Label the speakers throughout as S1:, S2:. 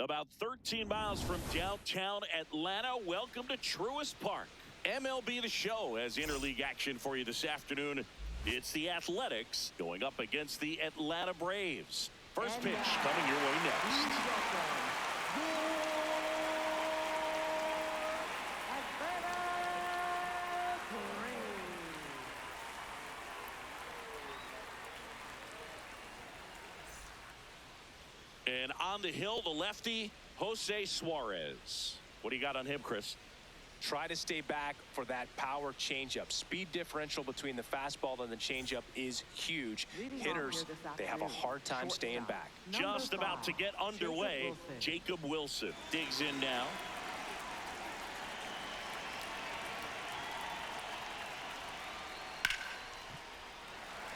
S1: About 13 miles from downtown Atlanta. Welcome to Truist Park. MLB The Show has interleague action for you this afternoon. It's the Athletics going up against the Atlanta Braves. First pitch coming your way next. And on the hill, the lefty, Jose Suarez. What do you got on him, Chris?
S2: Try to stay back for that power changeup. Speed differential between the fastball and the changeup is huge. Hitters, they have a hard time staying back.
S1: Just about to get underway. Jacob Wilson digs in now.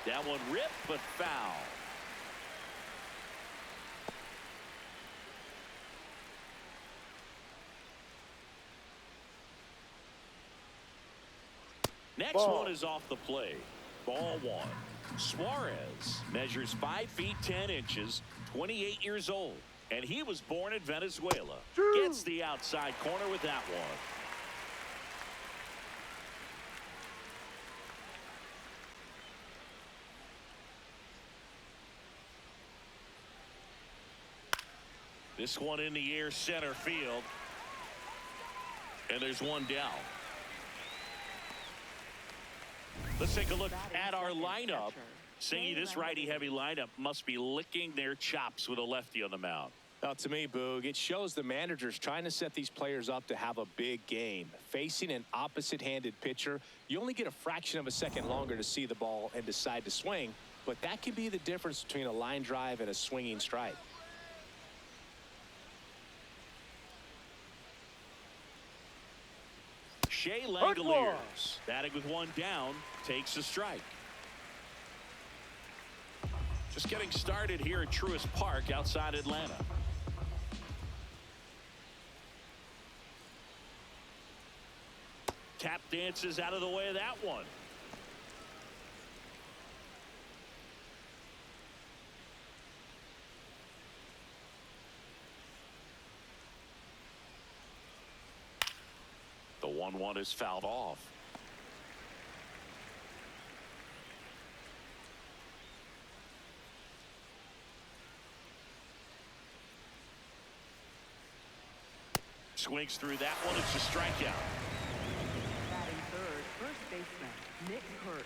S1: That one ripped, but foul. Next one is off the plate. Ball one. Suarez measures 5 feet 10 inches, 28 years old, and he was born in Venezuela. Gets the outside corner with that one. This one in the air, center field, and there's one down. Let's take a look at our lineup. Singy, this righty-heavy lineup must be licking their chops with a lefty on the mound.
S2: Now, to me, Boog, it shows the managers trying to set these players up to have a big game. Facing an opposite-handed pitcher, you only get a fraction of a second longer to see the ball and decide to swing, but that can be the difference between a line drive and a swinging strike.
S1: Shea Langoliers, batting with one down, takes a strike. Just getting started here at Truist Park outside Atlanta. Tap dances out of the way of that one. The 1-1 is fouled off. Swings through that one. It's a strikeout.
S3: Batting third, first baseman Nick Kurtz.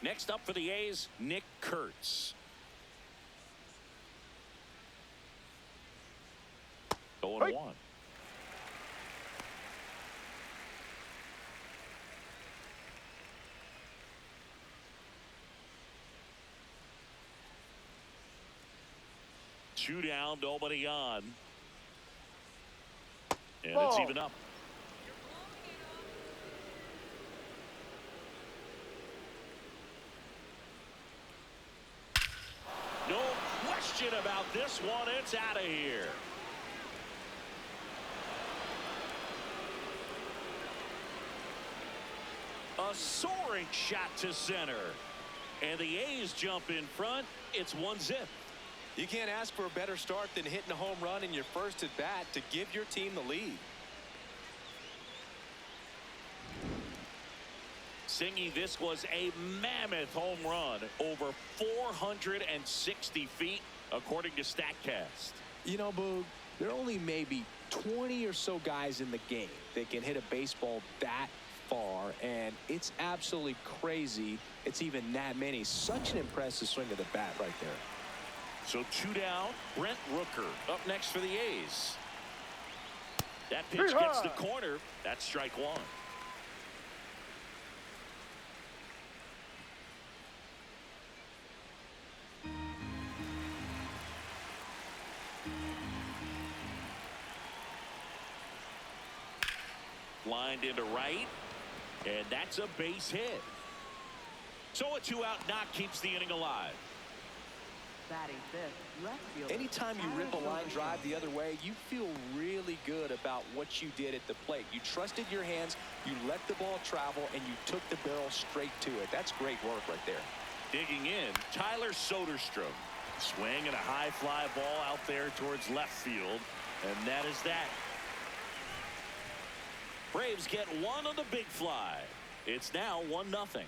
S1: Next up for the A's, Nick Kurtz. 0-1. Two down, nobody on. And it's even up. No question about this one. It's out of here. A soaring shot to center. And the A's jump in front. It's 1-0.
S2: You can't ask for a better start than hitting a home run in your first at bat to give your team the lead.
S1: Singy, this was a mammoth home run, over 460 feet, according to StatCast.
S2: You know, Boog, there are only maybe 20 or so guys in the game that can hit a baseball that far, and it's absolutely crazy it's even that many. Such an impressive swing of the bat right there.
S1: So two down, Brent Rooker up next for the A's. That pitch gets the corner. That's strike one. Lined into right, and that's a base hit. So a two-out knock keeps the inning alive.
S3: Batting fifth, left fielder.
S2: Anytime you rip a line drive the other way, you feel really good about what you did at the plate. You trusted your hands, you let the ball travel, and you took the barrel straight to it. That's great work right there.
S1: Digging in, Tyler Soderstrom. Swing and a high fly ball out there towards left field. And that is that. Braves get one on the big fly. It's now 1-0.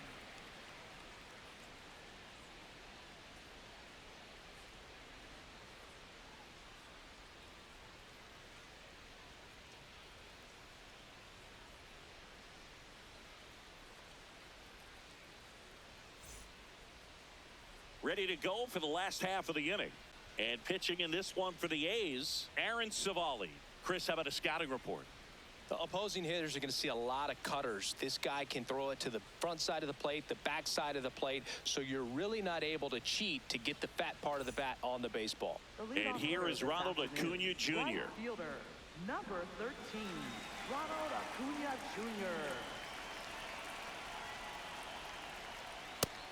S1: Ready to go for the last half of the inning. And pitching in this one for the A's, Aaron Savali. Chris, how about a scouting report?
S2: The opposing hitters are going to see a lot of cutters. This guy can throw it to the front side of the plate, the back side of the plate, so you're really not able to cheat to get the fat part of the bat on the baseball.
S1: And here is Ronald Acuna Jr.
S3: Right fielder, number 13, Ronald Acuna Jr.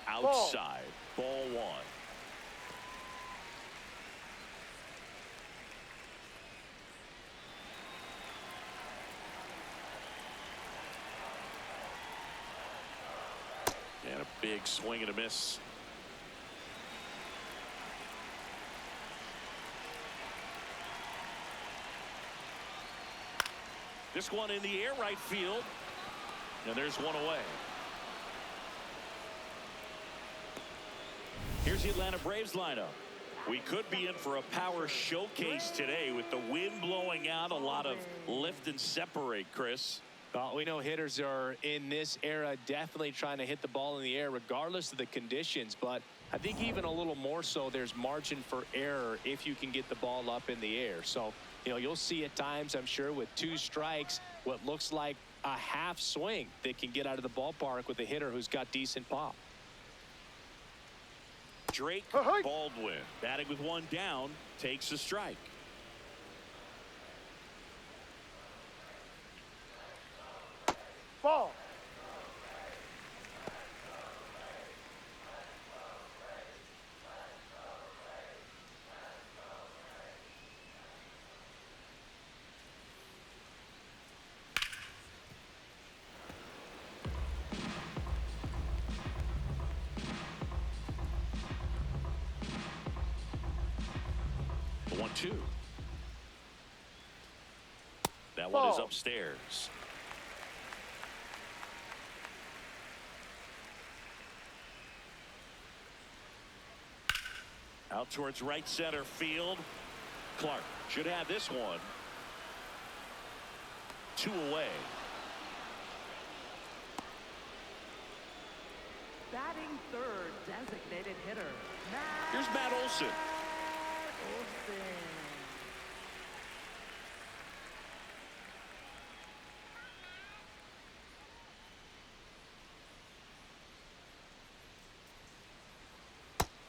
S1: Outside, ball one. And a big swing and a miss. This one in the air, right field. And there's one away. Here's the Atlanta Braves lineup. We could be in for a power showcase today with the wind blowing out, a lot of lift and separate, Chris.
S2: We know hitters are in this era definitely trying to hit the ball in the air regardless of the conditions, but I think even a little more so there's margin for error if you can get the ball up in the air. So, you know, you'll see at times, I'm sure, with 2 strikes, what looks like a half swing that can get out of the ballpark with a hitter who's got decent pop.
S1: Drake Baldwin, batting with 1 down, takes a strike.
S4: Ball.
S1: The 1-2. That one is upstairs. Out towards right center field. Clark should have this one. 2 away.
S3: Batting third, designated hitter,
S1: Here's Matt Olson.
S3: Olson.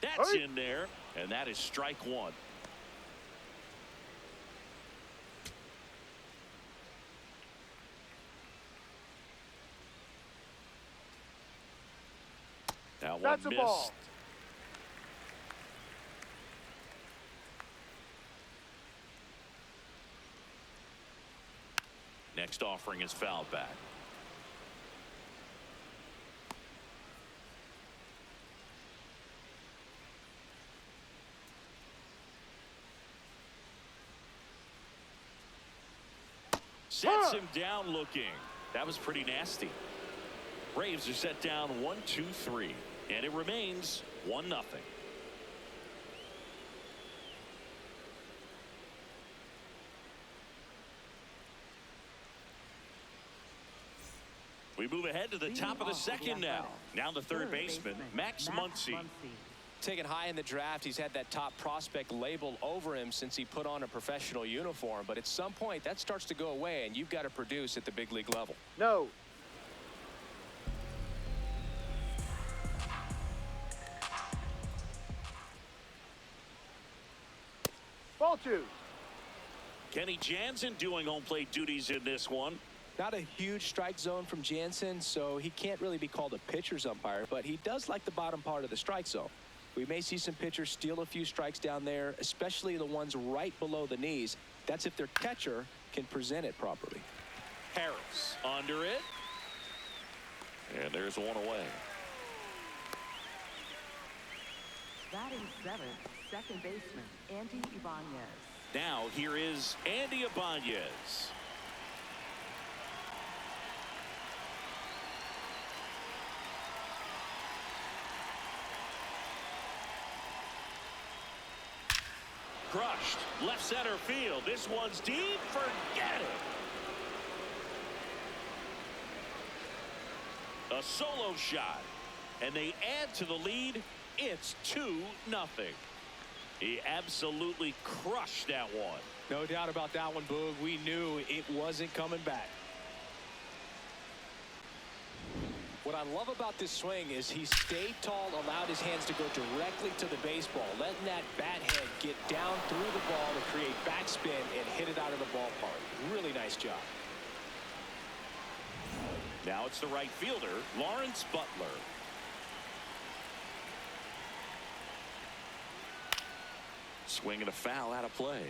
S1: That's in there, and that is strike 1. That one
S4: That's a
S1: missed.
S4: ball.
S1: Next offering is fouled back. Sets him down looking. That was pretty nasty. Braves are set down 1-2-3, and it remains 1-0. We move ahead to the top of the second now. Now the third baseman, Max Muncy.
S2: Taken high in the draft, he's had that top prospect label over him since he put on a professional uniform, but at some point that starts to go away and you've got to produce at the big league level.
S4: No. Ball 2.
S1: Kenny Jansen doing home plate duties in this one.
S2: Not a huge strike zone from Jansen, so he can't really be called a pitcher's umpire, but he does like the bottom part of the strike zone. We may see some pitchers steal a few strikes down there, especially the ones right below the knees. That's if their catcher can present it properly.
S1: Harris under it. And there's one away.
S3: Batting seventh, second baseman, Andy Ibanez.
S1: Now here is Andy Ibanez. Crushed. Left center field. This one's deep. Forget it. A solo shot. And they add to the lead. It's 2-0. He absolutely crushed that one.
S2: No doubt about that one, Boog. We knew it wasn't coming back. What I love about this swing is he stayed tall, allowed his hands to go directly to the baseball, letting that bat head get down through the ball to create backspin and hit it out of the ballpark. Really nice job.
S1: Now it's the right fielder, Lawrence Butler. Swing and a foul out of play.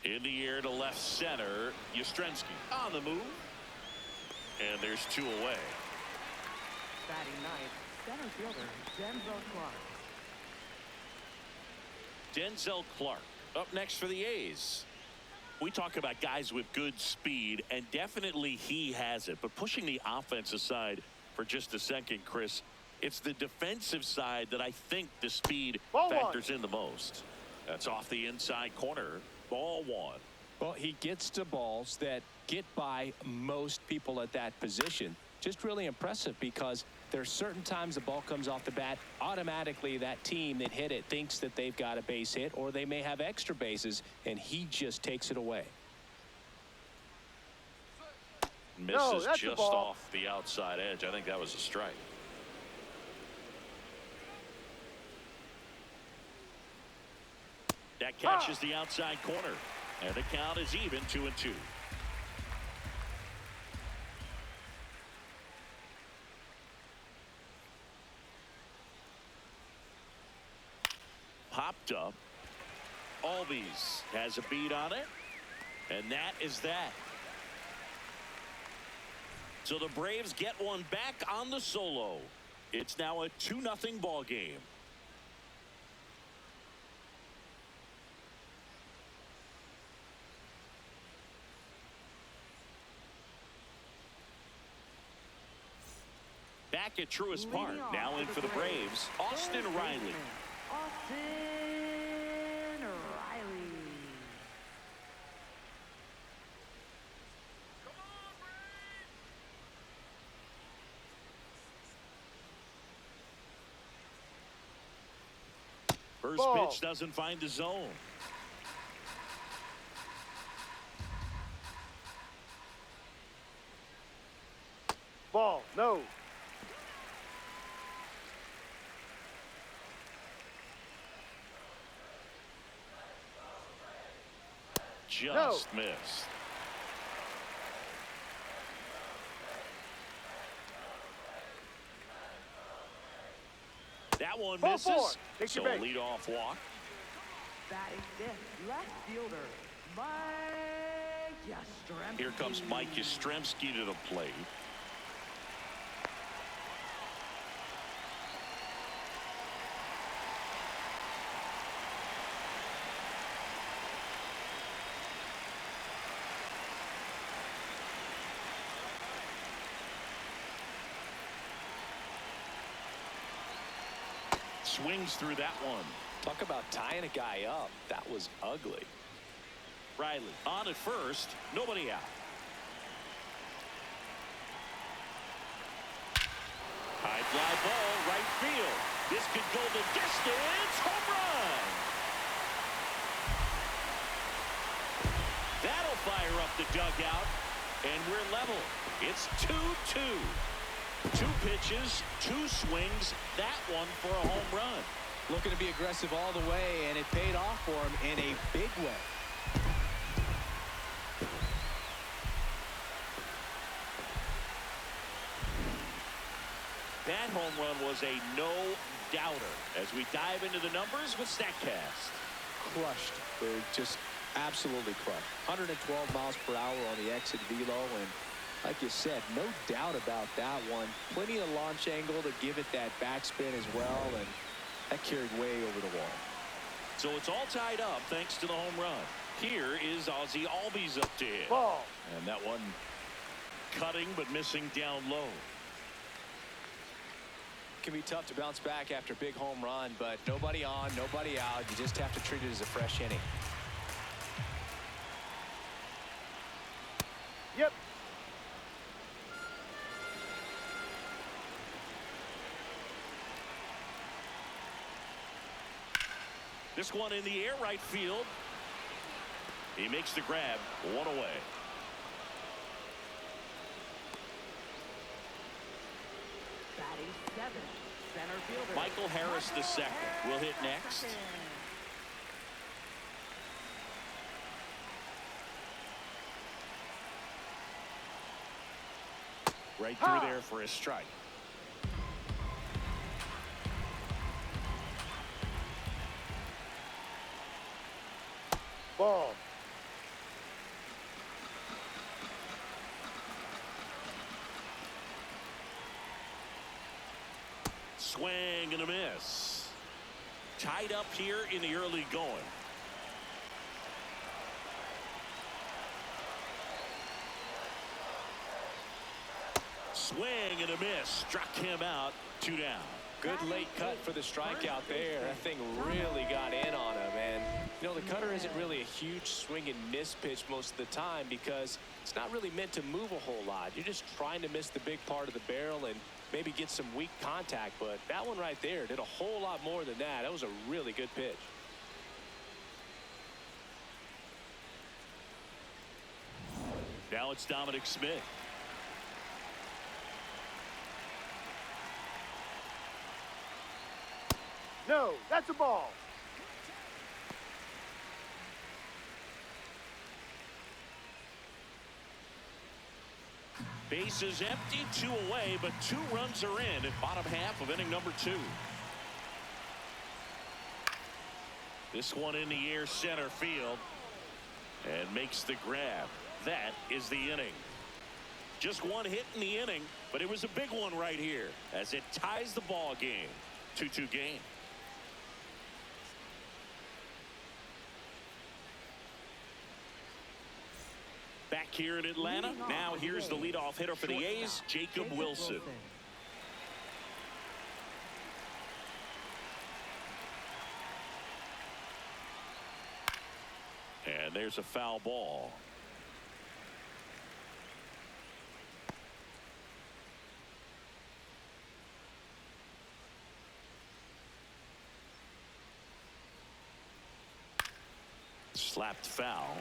S1: In the air to left center, Yastrzemski on the move. And there's 2 away.
S3: Batting ninth, center fielder, Denzel Clark.
S1: Denzel Clark up next for the A's. We talk about guys with good speed, and definitely he has it. But pushing the offense aside for just a second, Chris, it's the defensive side that I think the speed factors in the most. That's off the inside corner. Ball 1.
S2: Well, he gets to balls that get by most people at that position. Just really impressive because there's certain times the ball comes off the bat, automatically that team that hit it thinks that they've got a base hit, or they may have extra bases, and he just takes it away.
S1: Misses just off the outside edge. I think that was a strike. That catches the outside corner, and the count is even 2-2. Popped up. Albies has a beat on it, and that is that. So the Braves get one back on the solo. It's now a 2-0 ball game. Back at Truist Park, now in for the Braves, Austin Riley.
S3: Austin Riley.
S1: First pitch doesn't find the zone.
S4: Ball, no.
S1: Just missed. That one misses. So a leadoff walk.
S3: Batting fifth, left fielder, Mike Yastrzemski.
S1: Here comes Mike Yastrzemski to the plate. Swings through that one.
S2: Talk about tying a guy up. That was ugly.
S1: Riley on at first. Nobody out. High fly ball, right field. This could go the distance. Home run. That'll fire up the dugout. And we're level. It's 2-2. 2 pitches, 2 swings, that one for a home run.
S2: Looking to be aggressive all the way, and it paid off for him in a big way.
S1: That home run was a no-doubter. As we dive into the numbers with StatCast.
S2: Crushed. They're just absolutely crushed. 112 miles per hour on the exit velo, and like you said, no doubt about that one. Plenty of launch angle to give it that backspin as well, and that carried way over the wall.
S1: So it's all tied up thanks to the home run. Here is Ozzie Albies up to hit.
S4: Ball.
S1: And that one cutting but missing down low.
S2: Can be tough to bounce back after a big home run, but nobody on, nobody out. You just have to treat it as a fresh inning.
S4: Yep.
S1: This one in the air right field. He makes the grab, one away.
S3: Batting seventh, center fielder
S1: Michael Harris the second will hit next. Right through there for a strike.
S4: Ball.
S1: Swing and a miss. Tied up here in the early going. Swing and a miss. Struck him out. 2 down.
S2: Good late cut for the strikeout there. That thing really got in on him. And, you know, the cutter isn't really a huge swing and miss pitch most of the time because it's not really meant to move a whole lot. You're just trying to miss the big part of the barrel and maybe get some weak contact. But that one right there did a whole lot more than that. That was a really good pitch.
S1: Now it's Dominic Smith.
S4: No, that's a ball.
S1: Bases empty, 2 away, but 2 runs are in at bottom half of inning number 2. This one in the air center field and makes the grab. That is the inning. Just 1 hit in the inning, but it was a big one right here as it ties the ball game. 2-2 game. Back here in Atlanta. Now here's the leadoff hitter for the A's, Jacob Wilson. And there's a foul ball. Slapped foul.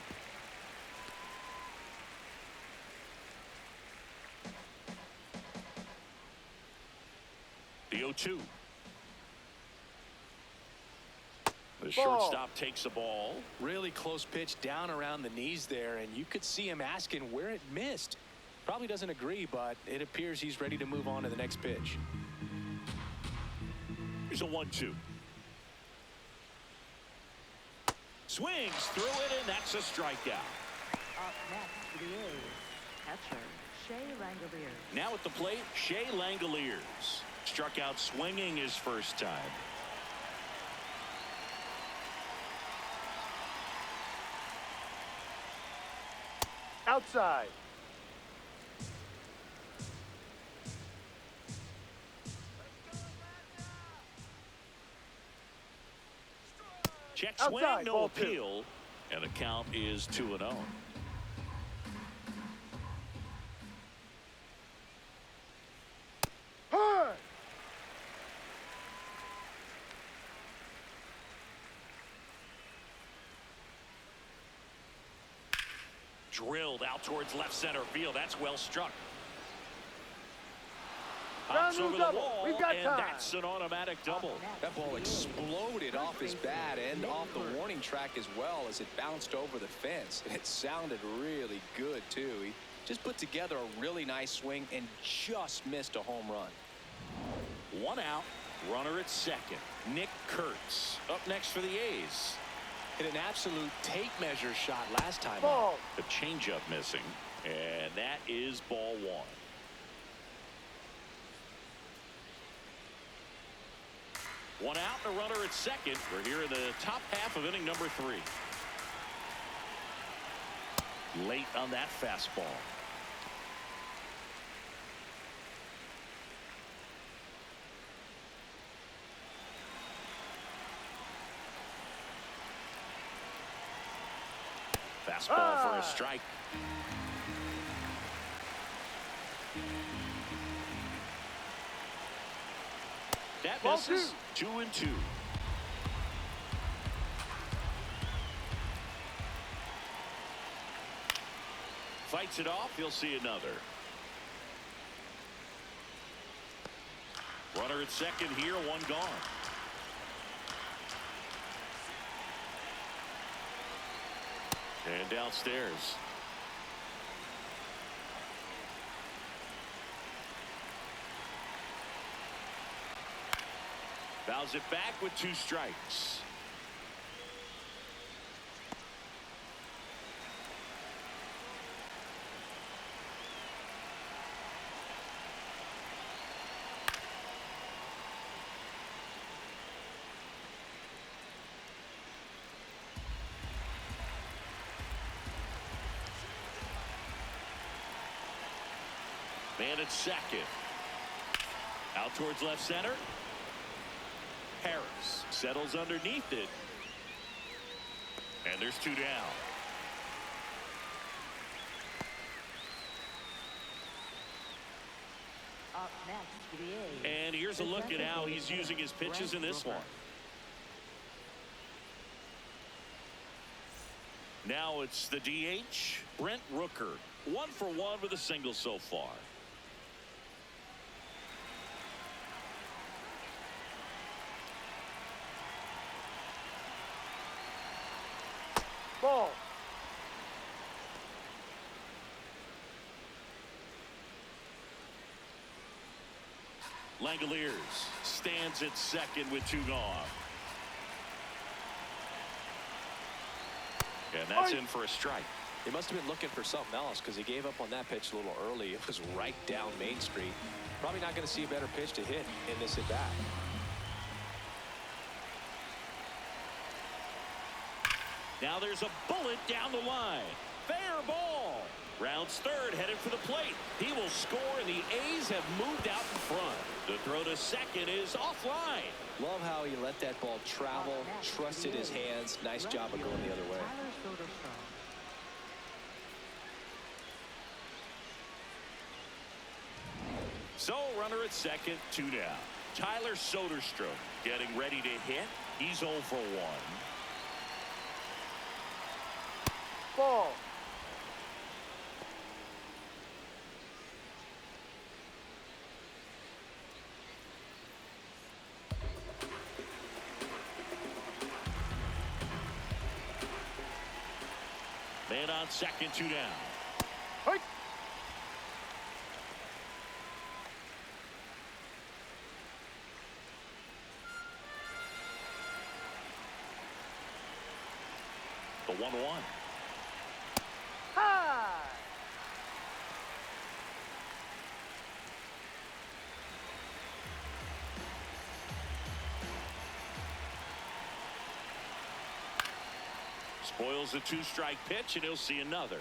S1: The 0-2. The shortstop takes the ball.
S2: Really close pitch down around the knees there, and you could see him asking where it missed. Probably doesn't agree, but it appears he's ready to move on to the next pitch.
S1: Here's a 1-2. Swings through it, and that's a strikeout.
S3: Up next for the A's, catcher Shea Langoliers.
S1: Now at the plate, Shea Langoliers. Struck out swinging his first time.
S4: Outside.
S1: Check swing,
S4: Outside,
S1: no
S4: ball 2.
S1: appeal, and the count is 2-0.
S4: Hard.
S1: Drilled out towards left center field. That's well struck.
S4: Ground
S1: Hops
S4: rule
S1: over the
S4: double.
S1: wall,
S4: We've got
S1: and
S4: time.
S1: that's an automatic double.
S2: That ball exploded off his bat and off the warning track as well as it bounced over the fence. And it sounded really good, too. He just put together a really nice swing and just missed a home run.
S1: One out. Runner at second. Nick Kurtz up next for the A's.
S2: Hit an absolute tape measure shot last time.
S4: Ball.
S1: The changeup missing. And that is ball one. One out and a runner at second. We're here in the top half of inning number 3. Late on that fastball. Fastball for a strike. That misses. 2-2. Fights it off. He'll see another. Runner at second here. One gone. And downstairs. Fouls it back with 2 strikes. Man at second. Out towards left center. Harris settles underneath it. And there's 2 down.
S3: Up next for the A's.
S1: And here's a look at how he's using his pitches in this one. Now it's the DH, Brent Rooker. 1 for 1 with a single so far.
S4: Ball.
S1: Langoliers stands at second with 2 gone. And that's in for a strike.
S2: He must have been looking for something else because he gave up on that pitch a little early. It was right down Main Street. Probably not going to see a better pitch to hit in this at bat.
S1: Now there's a bullet down the line. Fair ball. Rounds third, headed for the plate. He will score, and the A's have moved out in front. The throw to second is offline.
S2: Love how he let that ball travel, trusted his hands. Nice job of going the other way.
S1: So, runner at second, 2 down. Tyler Soderstrom getting ready to hit. He's 0 for 1.
S4: Ball.
S1: Man on second, 2 down.
S4: Hey.
S1: The 1-1.
S4: High.
S1: Spoils the 2-strike pitch, and he'll see another.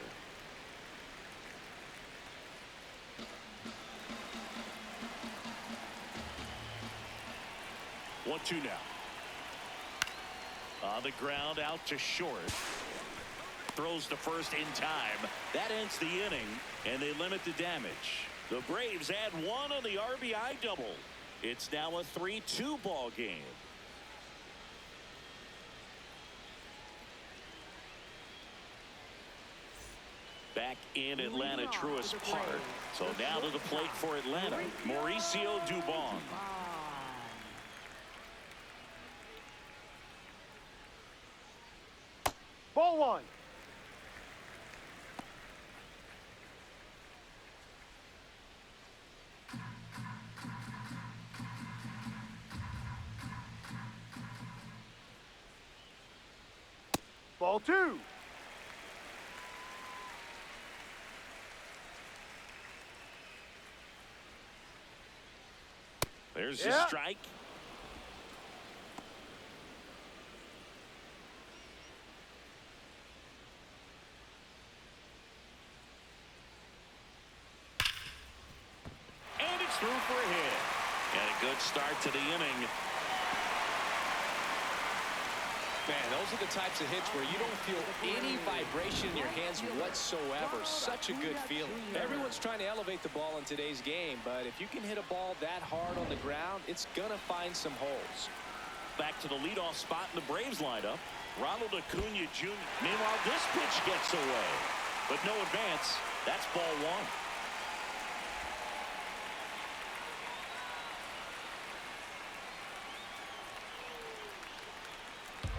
S1: One, 2 now. On the ground, out to short. Throws to first in time. That ends the inning, and they limit the damage. The Braves add 1 on the RBI double. It's now a 3-2 ball game. Back in Atlanta, Truist Park. So now to the plate for Atlanta, Mauricio Dubon.
S4: Ball 1. Ball 2.
S1: There's the strike. And it's through for a hit. And a good start to the inning.
S2: Man, those are the types of hits where you don't feel any vibration in your hands whatsoever. Such a good feeling. Everyone's trying to elevate the ball in today's game, but if you can hit a ball that hard on the ground, it's going to find some holes.
S1: Back to the leadoff spot in the Braves lineup. Ronald Acuna Jr. Meanwhile, this pitch gets away, but no advance. That's ball 1.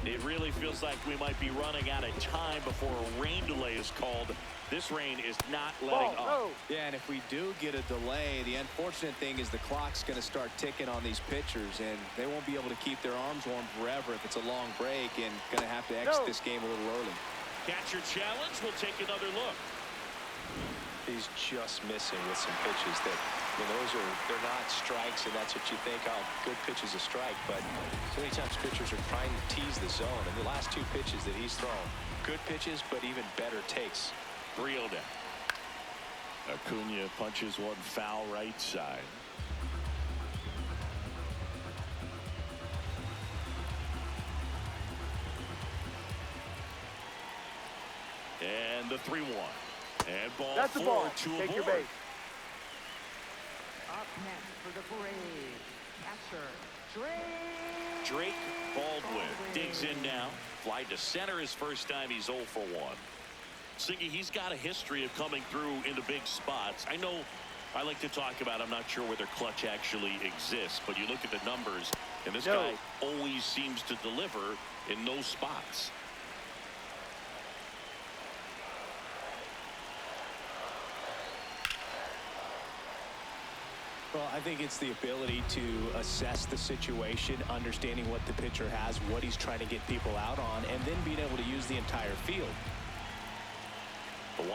S1: It really feels like we might be running out of time before a rain delay is called. This rain is not letting up.
S4: No.
S2: Yeah, and if we do get a delay, the unfortunate thing is the clock's going to start ticking on these pitchers, and they won't be able to keep their arms warm forever if it's a long break, and going to have to exit this game a little early.
S1: Catcher challenge. We'll take another look.
S2: He's just missing with some pitches that, I mean, they're not strikes, and that's what you think, oh, good pitch is a strike. But so many times pitchers are trying to tease the zone, and the last 2 pitches that he's thrown, good pitches, but even better takes.
S1: 3-0 down. Acuna punches one foul right side. And the 3-1. And ball
S4: That's the
S1: 4
S4: ball.
S1: to
S4: Take your
S1: aboard.
S4: base.
S3: Up next for the Braves, catcher
S1: Drake Baldwin digs in now. Fly to center his first time. He's 0 for 1. Siggy, he's got a history of coming through in the big spots. I know I like to talk about, I'm not sure whether clutch actually exists, but you look at the numbers, and this guy always seems to deliver in those spots.
S2: Well, I think it's the ability to assess the situation, understanding what the pitcher has, what he's trying to get people out on, and then being able to use the entire field.
S1: The 1-1.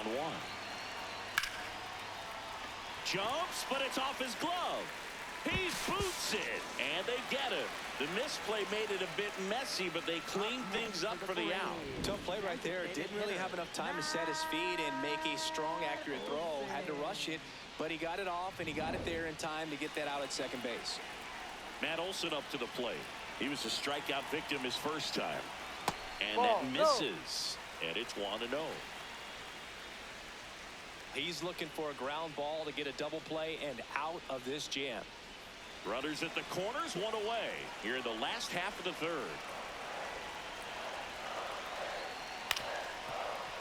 S1: Jumps, but it's off his glove. He boots it, and they get him. The misplay made it a bit messy, but they cleaned things up for the out.
S2: Tough play right there. Didn't really have enough time to set his feet and make a strong, accurate throw. Had to rush it, but he got it off, and he got it there in time to get that out at second base.
S1: Matt Olson up to the plate. He was a strikeout victim his first time. And
S4: Ball,
S1: that misses. And it's 1-0.
S2: He's looking for a ground ball to get a double play and out of this jam.
S1: Runners at the corners, 1 away. Here in the last half of the 3rd.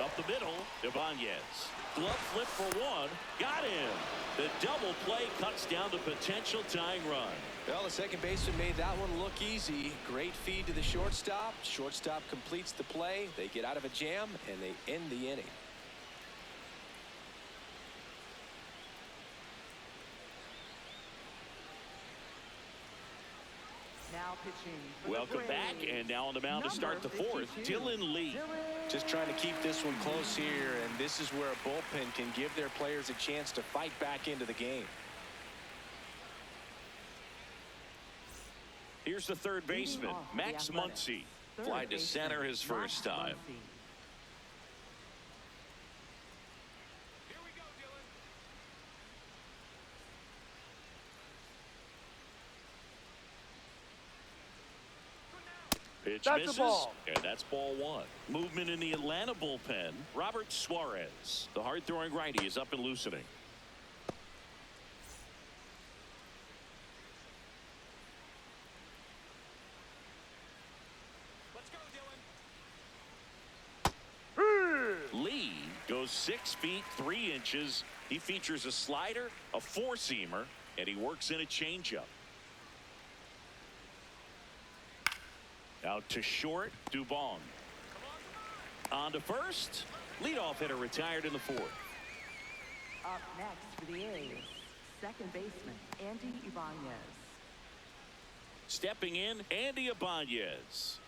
S1: Up the middle, Ibanez. Glove flip for 1. Got him. The double play cuts down the potential tying run.
S2: Well, the second baseman made that one look easy. Great feed to the shortstop. Shortstop completes the play. They get out of a jam, and they end the inning.
S3: now pitching for the
S1: Welcome back,
S3: Braves,
S1: and now on the mound to start the 4th,
S3: 52,
S1: Dylan Lee.
S2: Just trying to keep this one close here, and this is where a bullpen can give their players a chance to fight back into the game.
S1: Here's the third baseman, Max Muncy. Fly to center his first time. Pitch
S4: That's
S1: misses,
S4: a ball.
S1: and that's ball 1. Movement in the Atlanta bullpen. Robert Suarez, the hard-throwing righty, is up and loosening. Lee goes 6 feet 3 inches. He features a slider, a four-seamer, and he works in a changeup. Out to short, Dubon. On to first. Leadoff hitter retired in the 4th.
S3: Up next for the A's, second baseman Andy Ibanez.
S1: Stepping in, Andy Ibanez.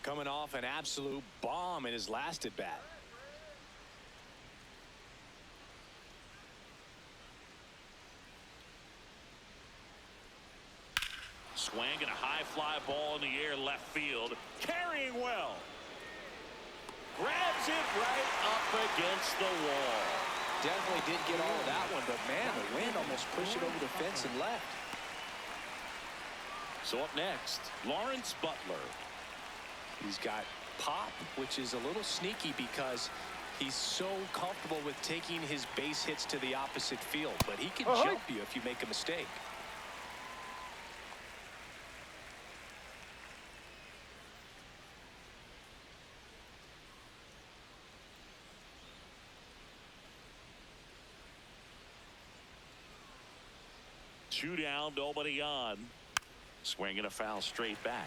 S2: coming off an absolute bomb in his last at bat.
S1: Swing and a high fly ball in the air left field. Carrying well. Grabs it right up against the wall.
S2: Definitely did get all of that one, but man, the wind almost pushed it over the fence and left.
S1: So up next, Lawrence Butler.
S2: He's got pop, which is a little sneaky because he's so comfortable with taking his base hits to the opposite field, but he can jump you if you make a mistake.
S1: Two down, nobody on. Swing and a foul straight back.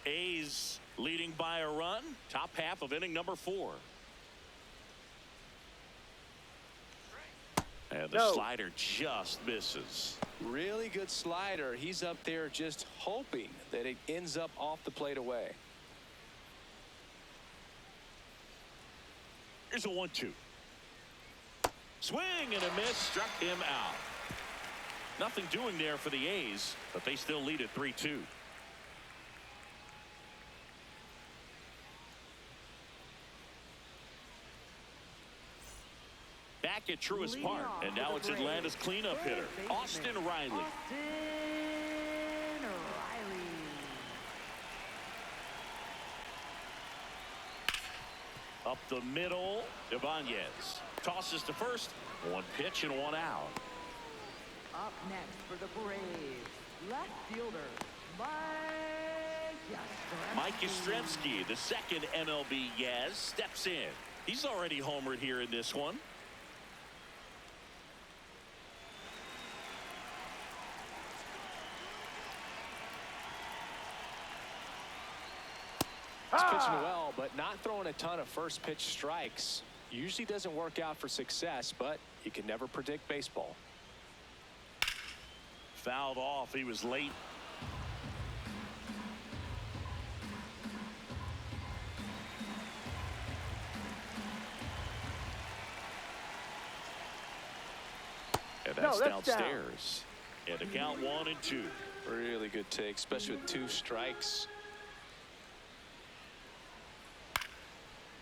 S1: A's leading by a run. Top half of inning number 4. And the slider just misses.
S2: Really good slider. He's up there just hoping that it ends up off the plate away.
S1: Here's a 1-2. Swing and a miss, struck him out. Nothing doing there for the A's, but they still lead at 3-2. Back at Truist Park, and now it's Atlanta's cleanup hitter, Austin Riley. Up the middle, Ibanez tosses to first. One pitch and one out.
S3: Up next for the Braves, left fielder
S1: Mike Yastrzemski, the second MLB Yaz, steps in. He's already homered here in this one.
S2: He's pitching well, but not throwing a ton of first pitch strikes. Usually doesn't work out for success, but you can never predict baseball.
S1: Fouled off. He was late. And that's downstairs. And the count 1-2.
S2: Really good take, especially with 2 strikes.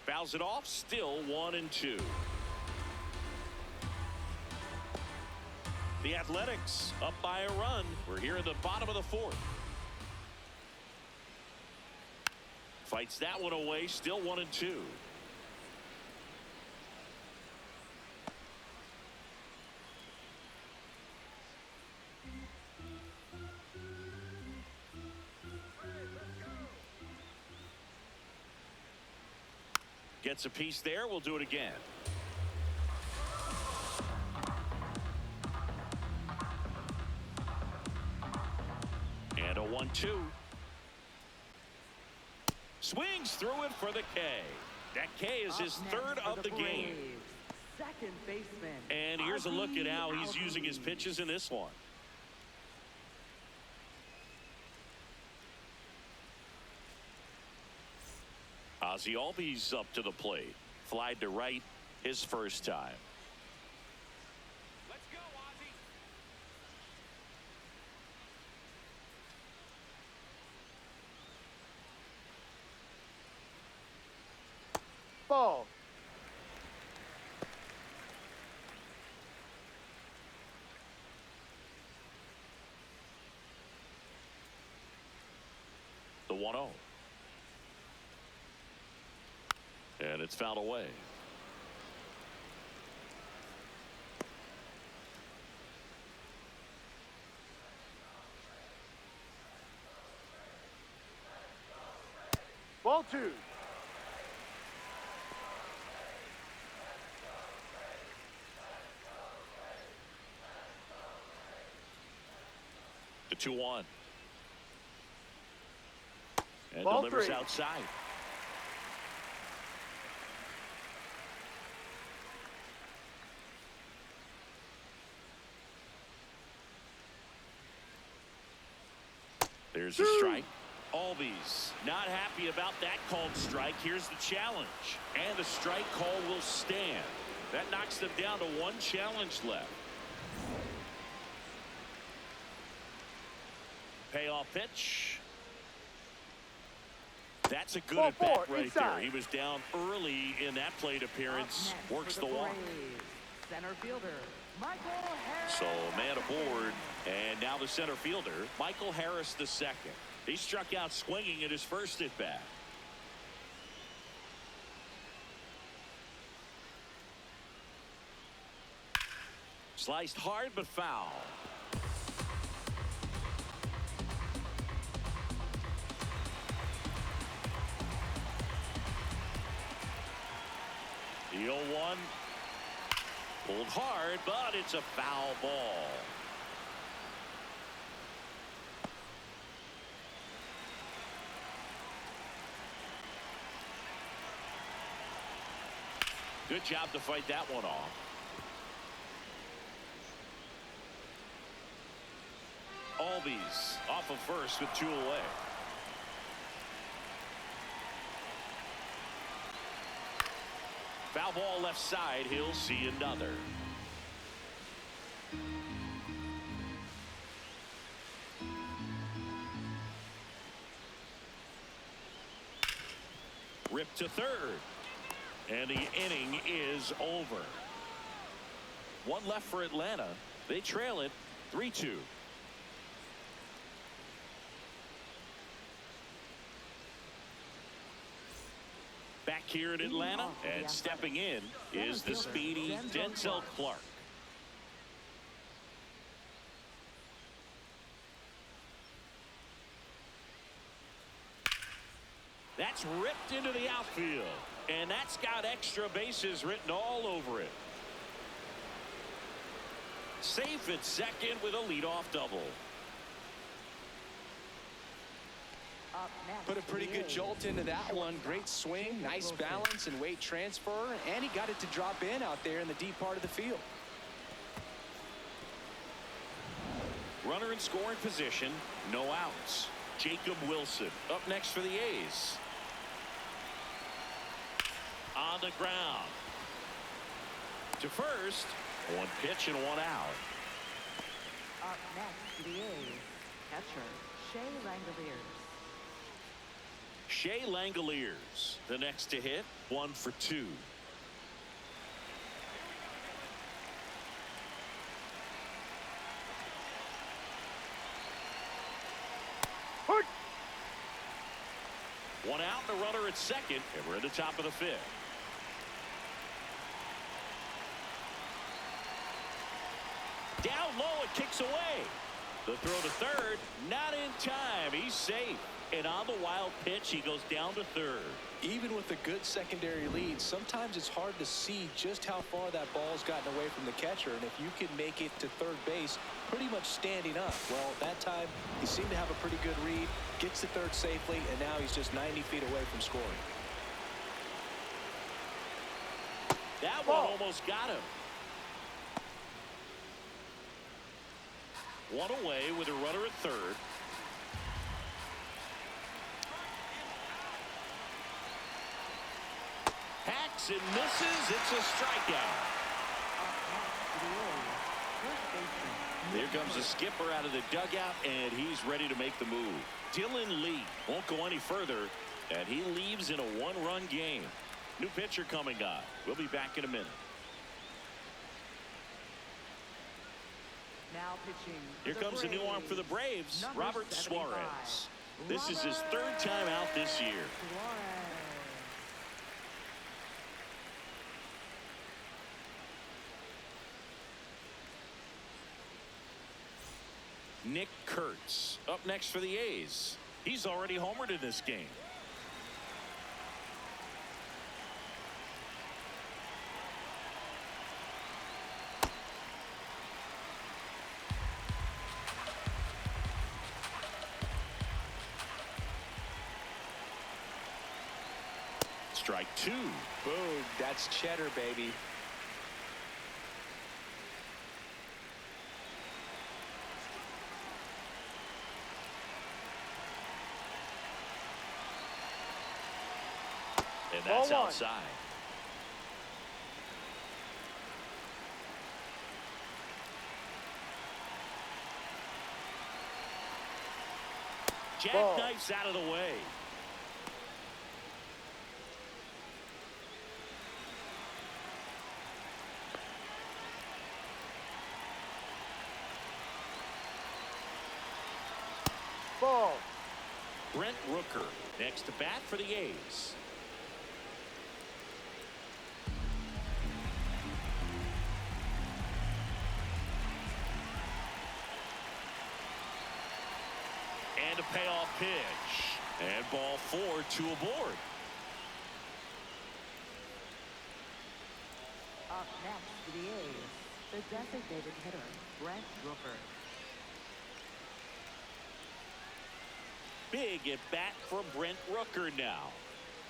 S1: Fouls it off, still 1-2. The Athletics up by a run. We're here in the bottom of the 4th. Fights that one away, still 1-2. Gets a piece there. We'll do it again. And a 1-2. Swings through it for the K. That K is his third of the game.
S3: Second baseman.
S1: And here's a look at how he's using his pitches in this one. Ozzie Albies up to the plate. Flied to right his first time.
S2: Let's go, Ozzie.
S4: Ball.
S1: The 1-0. And it's fouled away.
S4: Ball 2.
S1: The 2-1. And
S4: Ball
S1: delivers
S4: 3.
S1: outside. Here's a strike. Albies not happy about that called strike. Here's the challenge. And the strike call will stand. That knocks them down to one challenge left. Payoff pitch. That's a good at bat right there. He was down early in that plate appearance. Works the walk.
S3: Center fielder, Michael Harris.
S1: So man aboard. And now the center fielder, Michael Harris the second. He struck out swinging at his first at bat. Sliced hard but foul. The 0-1 pulled hard, but it's a foul ball. Good job to fight that one off. Albies off of first with 2 away. Foul ball left side. He'll see another. Ripped to third. And the inning is over. One left for Atlanta. They trail it 3-2. Back here in Atlanta, and stepping in is the speedy Denzel Clark. That's ripped into the outfield. And that's got extra bases written all over it. Safe at second with a leadoff double.
S2: Put a pretty good jolt into that one. Great swing, nice balance and weight transfer, and he got it to drop in out there in the deep part of the field.
S1: Runner in scoring position, no outs. Jacob Wilson up next for the A's. On the ground. To first. One pitch and one out.
S3: Up next, the A's catcher, Shea Langoliers.
S1: Shea Langoliers, the next to hit, 1 for 2. One out, and a runner at second, and we're at the top of the 5th. Down low, it kicks away. The throw to third, not in time. He's safe. And on the wild pitch, he goes down to third.
S2: Even with a good secondary lead, sometimes it's hard to see just how far that ball's gotten away from the catcher. And if you can make it to third base pretty much standing up, well, that time he seemed to have a pretty good read, gets to third safely, and now he's just 90 feet away from scoring.
S1: That one almost got him. One away with a runner at third. Hacks and misses. It's a strikeout. Here comes the skipper out of the dugout, and he's ready to make the move. Dylan Lee won't go any further, and he leaves in a one-run game. New pitcher coming on. We'll be back in a minute.
S3: Now pitching.
S1: Here comes a new arm for the Braves, Robert Suarez. This is his 3rd time out this year. Nick Kurtz up next for the A's. He's already homered in this game. Strike 2.
S2: Boom, that's cheddar, baby.
S1: And that's
S4: Ball one.
S1: outside. Jackknifes out of the way.
S4: Ball.
S1: Brent Rooker next to bat for the A's. And a payoff pitch. And ball 4, 2 aboard.
S3: Up next for the A's, the designated hitter, Brent Rooker.
S1: Big at bat for Brent Rooker now.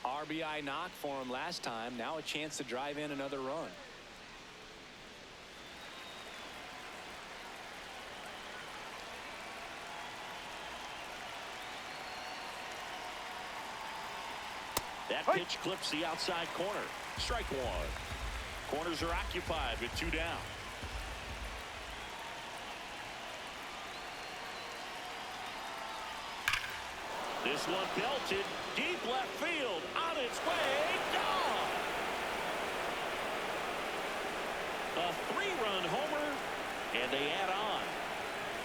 S2: RBI knock for him last time. Now a chance to drive in another run.
S1: That pitch clips the outside corner. Strike one. Corners are occupied with 2 down. This one belted deep left field, on its way, gone. A 3-run homer, and they add on.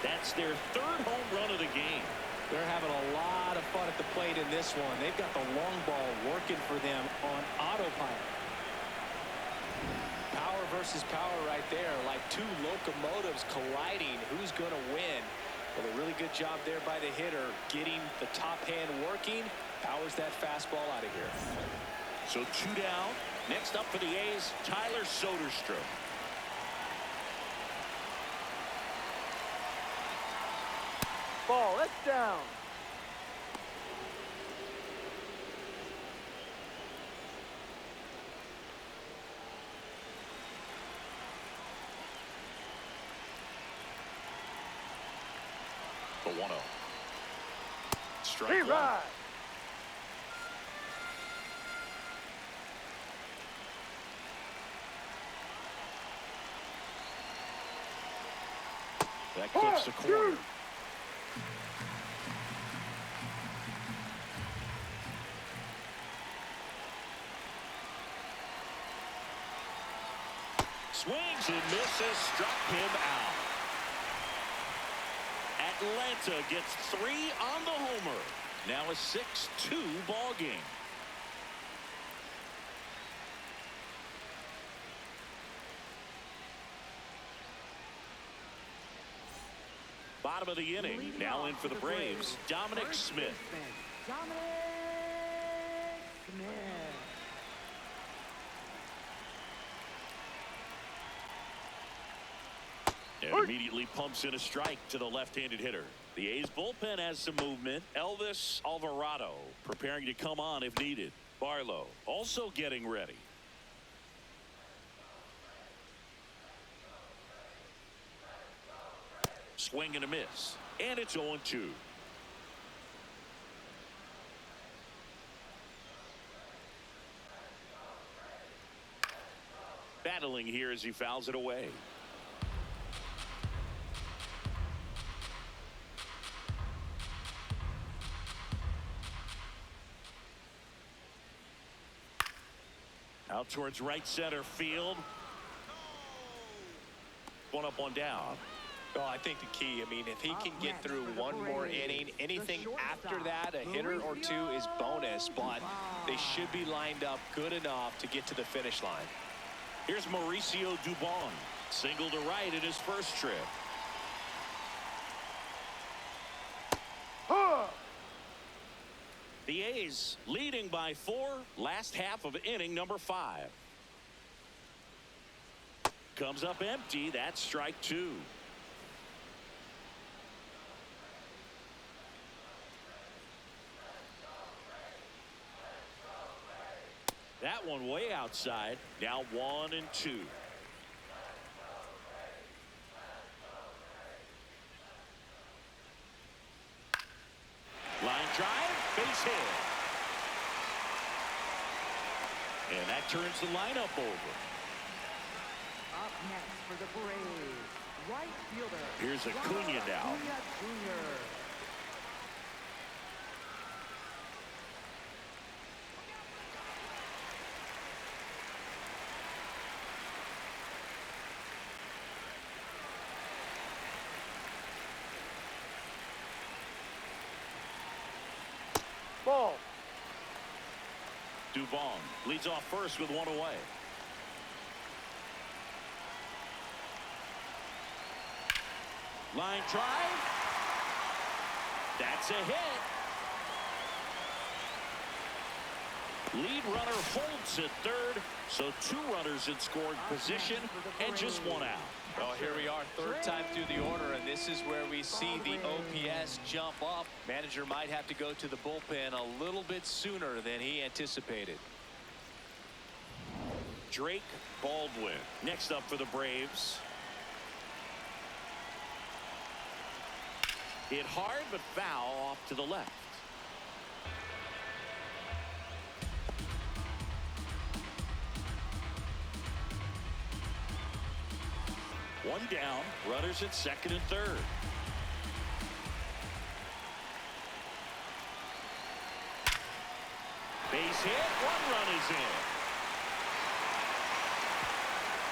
S1: That's their 3rd home run of the game.
S2: They're having a lot of fun at the plate in this one. They've got the long ball working for them on autopilot. Power versus power right there, like 2 locomotives colliding. Who's going to win? Well, a really good job there by the hitter, getting the top hand working, powers that fastball out of here.
S1: So 2 down. Next up for the A's, Tyler Soderstrom.
S4: Ball. That's down.
S1: The 1-0. Strike
S4: He
S1: one.
S4: ride.
S1: That clips the corner. Swings and misses, struck him out. Atlanta gets 3 on the homer. Now a 6-2 ball game. Bottom of the inning. Now in for the Braves, Dominic Smith.
S3: Dominic Smith.
S1: And immediately pumps in a strike to the left-handed hitter. The A's bullpen has some movement. Elvis Alvarado preparing to come on if needed. Barlow also getting ready. Swing and a miss. And it's 0-2. Battling here as he fouls it away. Out towards right center field. 1 up, 1 down.
S2: Well, I think the key, I mean, if he can get through one more inning, anything after that, a hitter or 2 is bonus, but they should be lined up good enough to get to the finish line.
S1: Here's Mauricio Dubon. Single to right in his first trip. The A's leading by 4, last half of inning number 5. Comes up empty. That's strike 2. That one way outside. Now 1-2. Line drive, base hit. And that turns the lineup over.
S3: Up next for the Braves, right fielder.
S1: Here's Acuna now.
S3: Acuna Jr.
S4: Ball.
S1: Duvall leads off first with one away. Line drive. That's a hit. Lead runner holds at third, so 2 runners in scoring position and just 1 out.
S2: Well, here we are, third time through the order, and this is where we see the OPS jump up. Manager might have to go to the bullpen a little bit sooner than he anticipated.
S1: Drake Baldwin next up for the Braves. Hit hard but foul off to the left. One down, runners at second and third. Base hit, 1 run is in.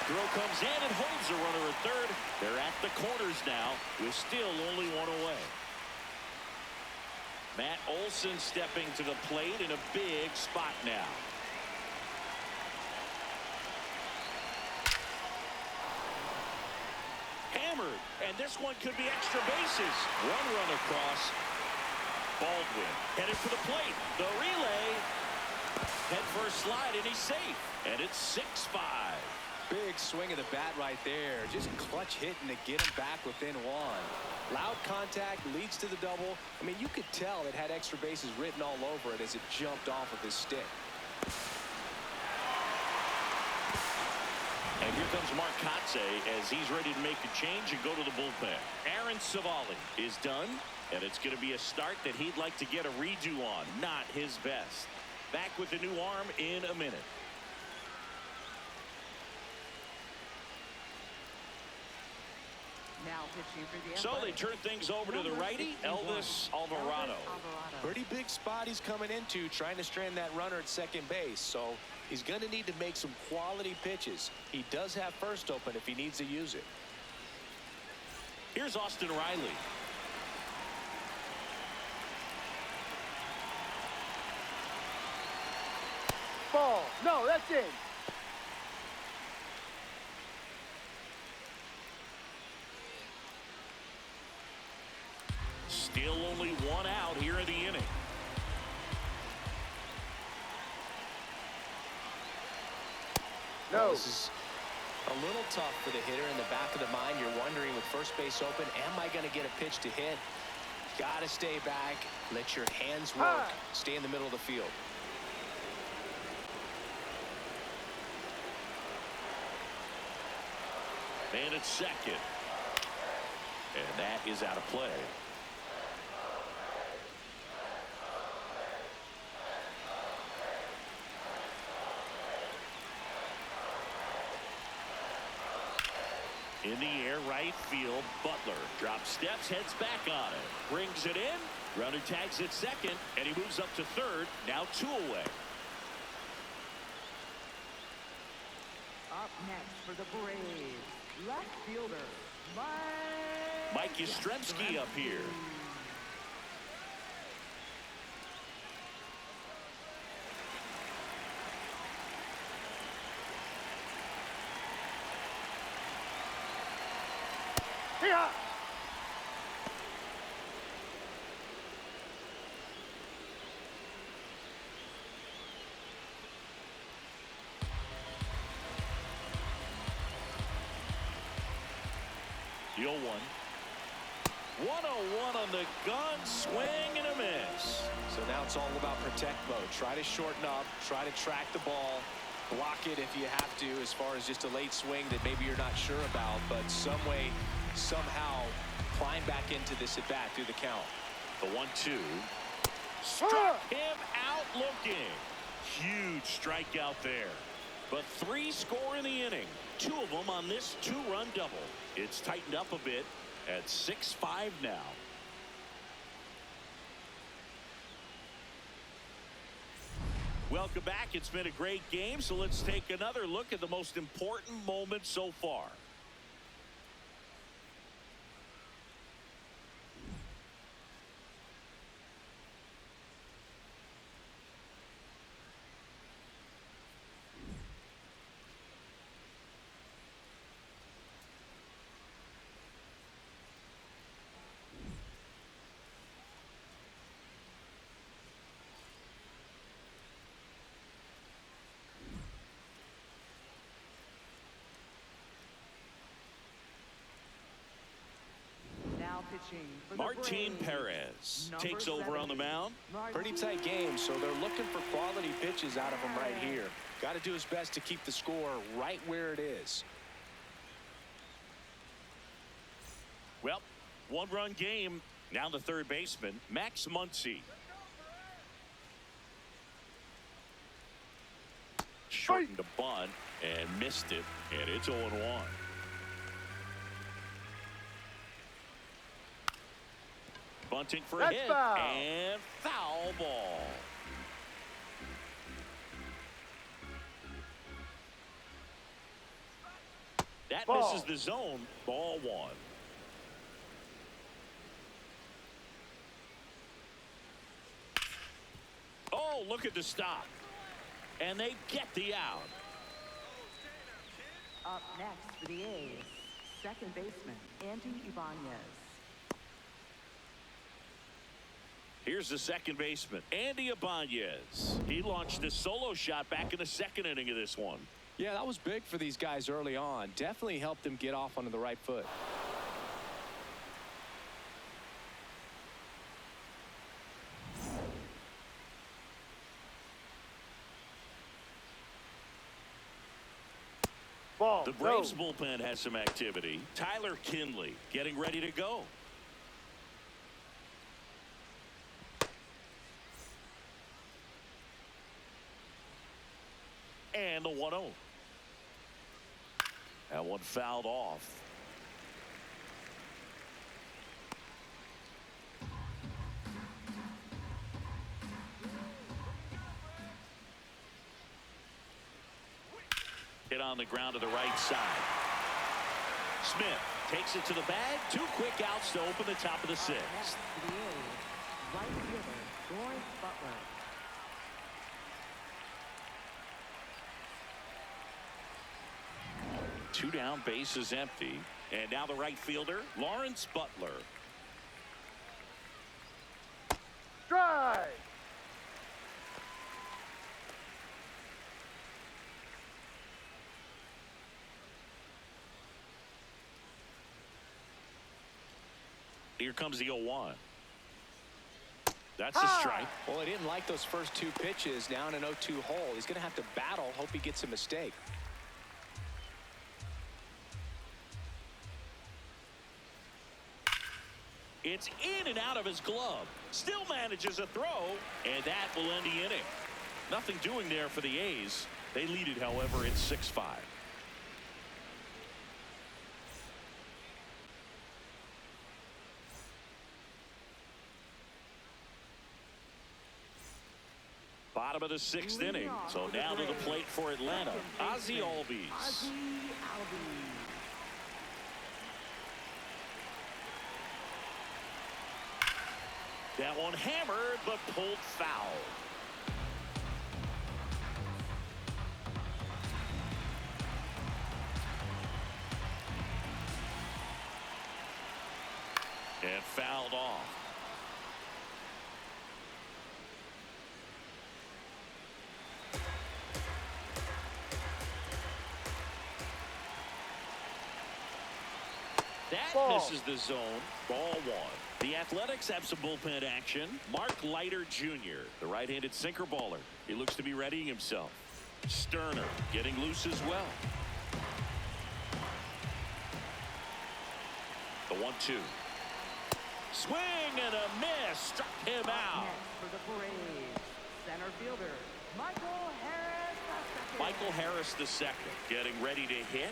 S1: Throw comes in and holds the runner at third. They're at the corners now with still only 1 away. Matt Olson stepping to the plate in a big spot now. Hammered, and this one could be extra bases. 1 run across. Baldwin headed for the plate. The relay. Head first slide, and he's safe. And it's 6-5.
S2: Big swing of the bat right there. Just clutch hitting to get him back within 1. Loud contact leads to the double. I mean, you could tell it had extra bases written all over it as it jumped off of his stick.
S1: And here comes Mark Kotze as he's ready to make a change and go to the bullpen. Aaron Savali is done, and it's going to be a start that he'd like to get a redo on. Not his best. Back with a new arm in a minute.
S3: Now pitching for the
S1: So they
S3: Athletics,
S1: turn things over to the righty, Elvis Alvarado.
S2: Pretty big spot he's coming into, trying to strand that runner at second base. So he's going to need to make some quality pitches. He does have first open if he needs to use it.
S1: Here's Austin Riley.
S4: Ball. No, that's in.
S1: Still only 1 out here in the inning.
S4: No.
S2: This is a little tough for the hitter. In the back of the mind, you're wondering with first base open, am I going to get a pitch to hit? Got to stay back. Let your hands work. Stay in the middle of the field.
S1: Man at second. And that is out of play. In the air, right field, Butler drops steps, heads back on it. Brings it in. Runner tags at second, and he moves up to third. Now 2 away.
S3: Up next for the Braves, left fielder,
S1: Mike Yastrzemski up here.
S4: Yeah.
S1: The 0-1. 101 on the gun, swing and a miss.
S2: So now it's all about protect mode. Try to shorten up, try to track the ball, block it if you have to, as far as just a late swing that maybe you're not sure about, but some way, somehow climb back into this at bat through the count.
S1: The 1-2. Struck him out looking. huge strikeout there. But 3 score in the inning. 2 of them on this 2-run double. It's tightened up a bit at 6-5 now. Welcome back. It's been a great game, so let's take another look at the most important moment so far. Martin Perez takes over on the mound.
S2: Pretty tight game, so they're looking for quality pitches out of him right here. Got to do his best to keep the score right where it is.
S1: Well, 1-run game. Now the third baseman, Max Muncy. Shortened the bunt and missed it, and it's 0-1. Bunting for a hit, and foul ball. That misses the zone. Ball 1. Oh, look at the stop. And they get the out.
S3: Up next for the A's, second baseman, Andy Ibanez.
S1: Here's the second baseman, Andy Ibanez. He launched a solo shot back in the second inning of this one.
S2: Yeah, that was big for these guys early on. Definitely helped them get off onto the right foot.
S1: The Braves bullpen has some activity. Tyler Kinley getting ready to go. And the 1-0. That one fouled off. Hit on the ground to the right side. Smith takes it to the bag. 2 quick outs to open the top of the 6th.
S3: Right fielder, Lawrence Butler.
S1: Two down, base is empty. And now the right fielder, Lawrence Butler.
S4: Drive.
S1: Here comes the 0-1. That's a strike.
S2: Well, he didn't like those first 2 pitches down an 0-2 hole. He's going to have to battle. Hope he gets a mistake.
S1: It's in and out of his glove. Still manages a throw, and that will end the inning. Nothing doing there for the A's. They lead it, however, it's 6-5. Bottom of the 6th inning. So now to the plate for Atlanta, Ozzie Albies. That one hammered, but pulled foul. And fouled off. That misses the zone. Ball 1. The Athletics have some bullpen action. Mark Leiter Jr., the right-handed sinker baller. He looks to be readying himself. Sterner getting loose as well. The 1-2. Swing and a miss. Struck him out.
S3: Next for the Braves, center fielder, Michael
S1: Michael Harris II getting ready to hit.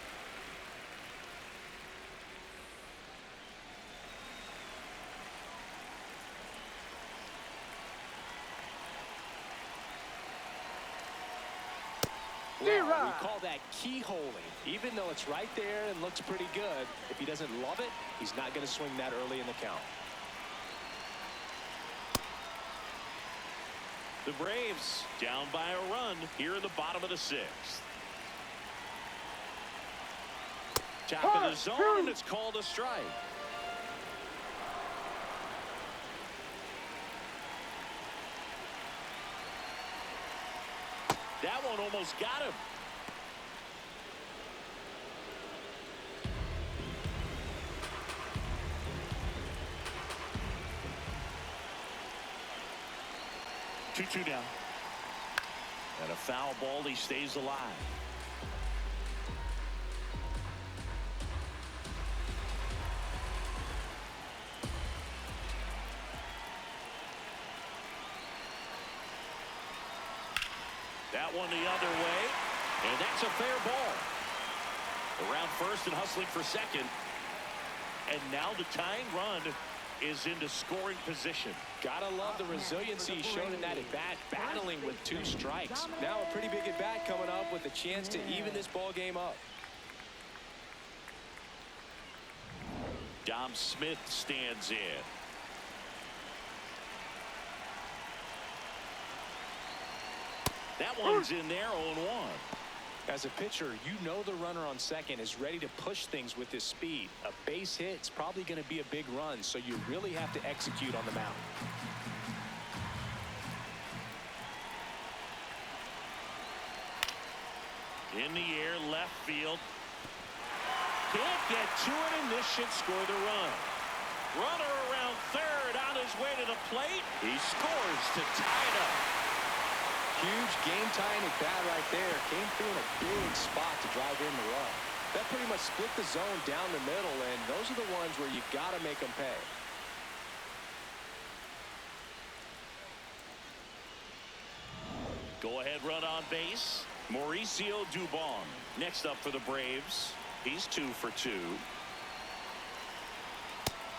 S2: Well, we call that keyholing. Even though it's right there and looks pretty good, if he doesn't love it, he's not going to swing that early in the count.
S1: The Braves down by a run here in the bottom of the 6th. Top of the zone, and it's called a strike. That one almost got him. Two now. And a foul ball. He stays alive. That one the other way, and that's a fair ball. Around first and hustling for second. And now the tying run is into scoring position.
S2: Gotta love the resiliency he showed in that at-bat, battling with 2 strikes. Now a pretty big at-bat coming up with a chance to even this ball game up.
S1: Dom Smith stands in. That one's in there, 0-1.
S2: As a pitcher, you know the runner on second is ready to push things with his speed. A base hit's probably going to be a big run, so you really have to execute on the mound.
S1: In the air, left field. Can't get to it, and this should score the run. Runner around third on his way to the plate. He scores to tie it up.
S2: Huge game-tying at bat right there. Came through in a big spot to drive in the run. That pretty much split the zone down the middle, and those are the ones where you got to make them pay.
S1: Go-ahead run on base. Mauricio Dubon next up for the Braves. He's 2 for 2.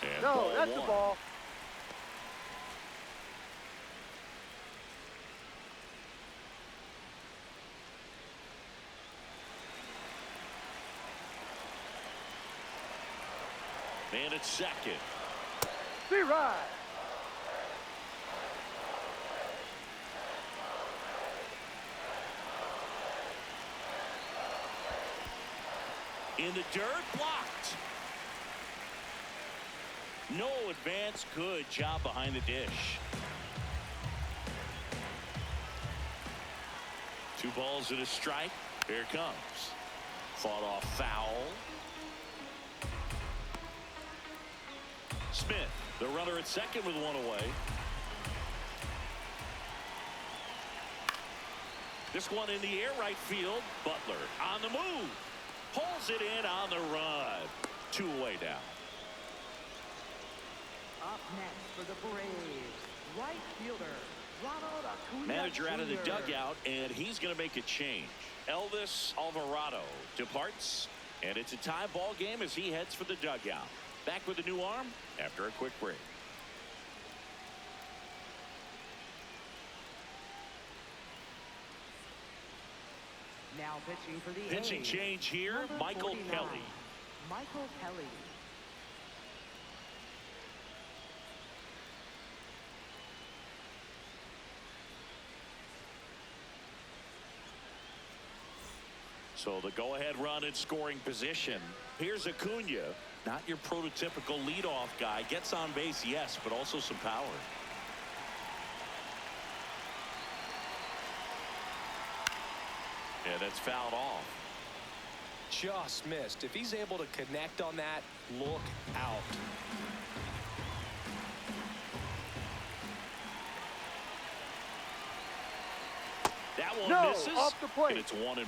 S1: And
S4: No, that's the ball.
S1: Man at second.
S4: See right.
S1: In the dirt, blocked. No advance. Good job behind the dish. 2 balls and a strike. Here it comes. Fought off foul. Smith, the runner at second with 1 away. This one in the air, right field. Butler on the move. Pulls it in on the run. 2 away now.
S3: Up next for the Braves, right fielder Ronald Acuna
S1: Manager out of the
S3: Jr.
S1: dugout, and he's going to make a change. Elvis Alvarado departs, and it's a tie ball game as he heads for the dugout. Back with a new arm after a quick break.
S3: Now pitching for the
S1: Pitching
S3: A's,
S1: change here,
S3: number
S1: Michael
S3: 49,
S1: Kelly.
S3: Michael Kelly.
S1: So the go-ahead run in scoring position. Here's Acuna, not your prototypical leadoff guy. Gets on base, yes, but also some power. Yeah, that's fouled off.
S2: Just missed. If he's able to connect on that, look out.
S1: That one
S4: No,
S1: misses,
S4: off the plate.
S1: and it's 1-1.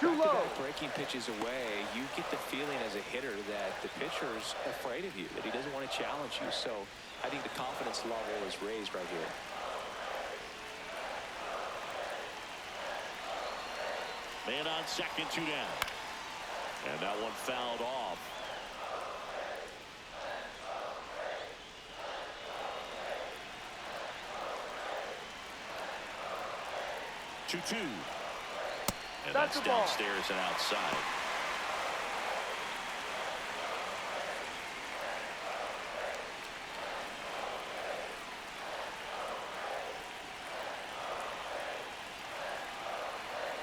S4: Too low.
S2: Back-to-back breaking pitches away, you get the feeling as a hitter that the pitcher's afraid of you, that he doesn't want to challenge you. So I think the confidence level is raised right here.
S1: Man on second, 2 down. And that one fouled off. Two. And that's downstairs and outside.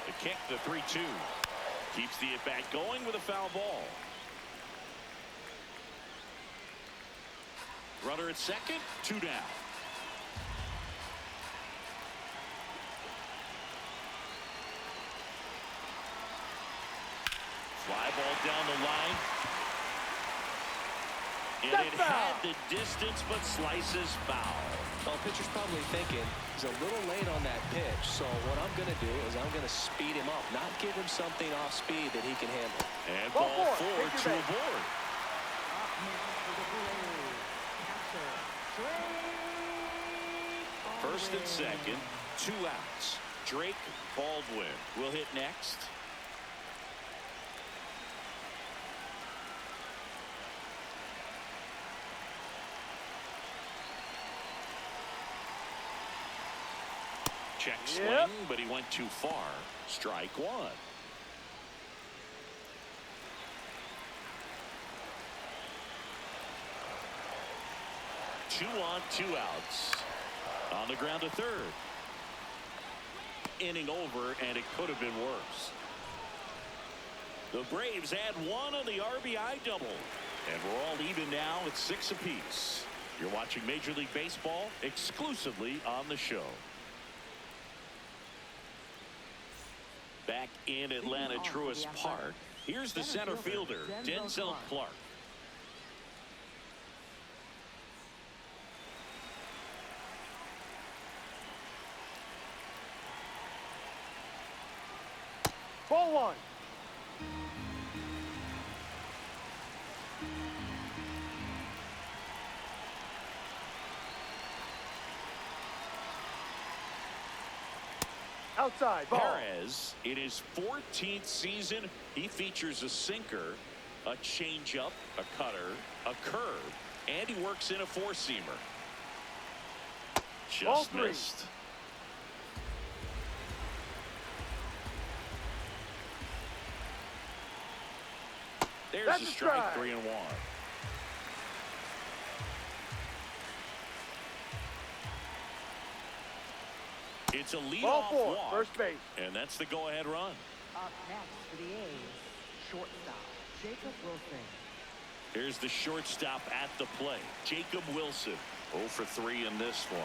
S1: The kick, the 3-2. Keeps the at-bat going with a foul ball. Runner at second, 2 down. Fly ball down the line. And it had the distance, but slices foul.
S2: Well, pitcher's probably thinking he's a little late on that pitch, so what I'm going to do is I'm going to speed him up, not give him something off speed that he can handle.
S1: And ball 4 to a board. First and second, 2 outs. Drake Baldwin will hit next. Check swing, but he went too far. Strike 1. Two on, 2 outs. On the ground to third. Inning over, and it could have been worse. The Braves add 1 on the RBI double. And we're all even now at 6 apiece. You're watching Major League Baseball exclusively on the show. Back in Atlanta Truist Park, here's the center fielder, Denzel Clark.
S4: Ball 1. Outside ball.
S1: Perez, in his 14th season, he features a sinker, a changeup, a cutter, a curve, and he works in a 4-seamer. Just missed. There's a strike, 3-1. It's a leadoff walk.
S4: First base.
S1: And that's the go-ahead run.
S3: Up next for the A's, shortstop, Jacob Wilson.
S1: Here's the shortstop at the plate, Jacob Wilson. 0 for 3 in this one.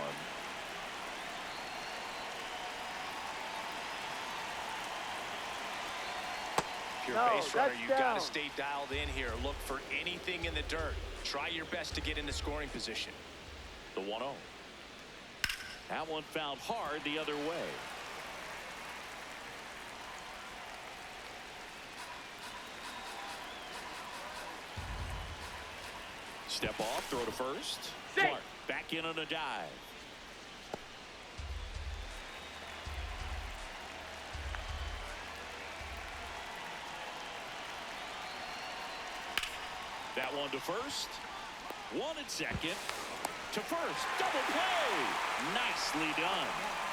S2: If you're a base runner, you've got to stay dialed in here. Look for anything in the dirt. Try your best to get into scoring position.
S1: The 1-0. That one fouled hard the other way. Step off, throw to first. Clark back in on a dive. That one to first. 1 at second. To first. Double play. Nicely done.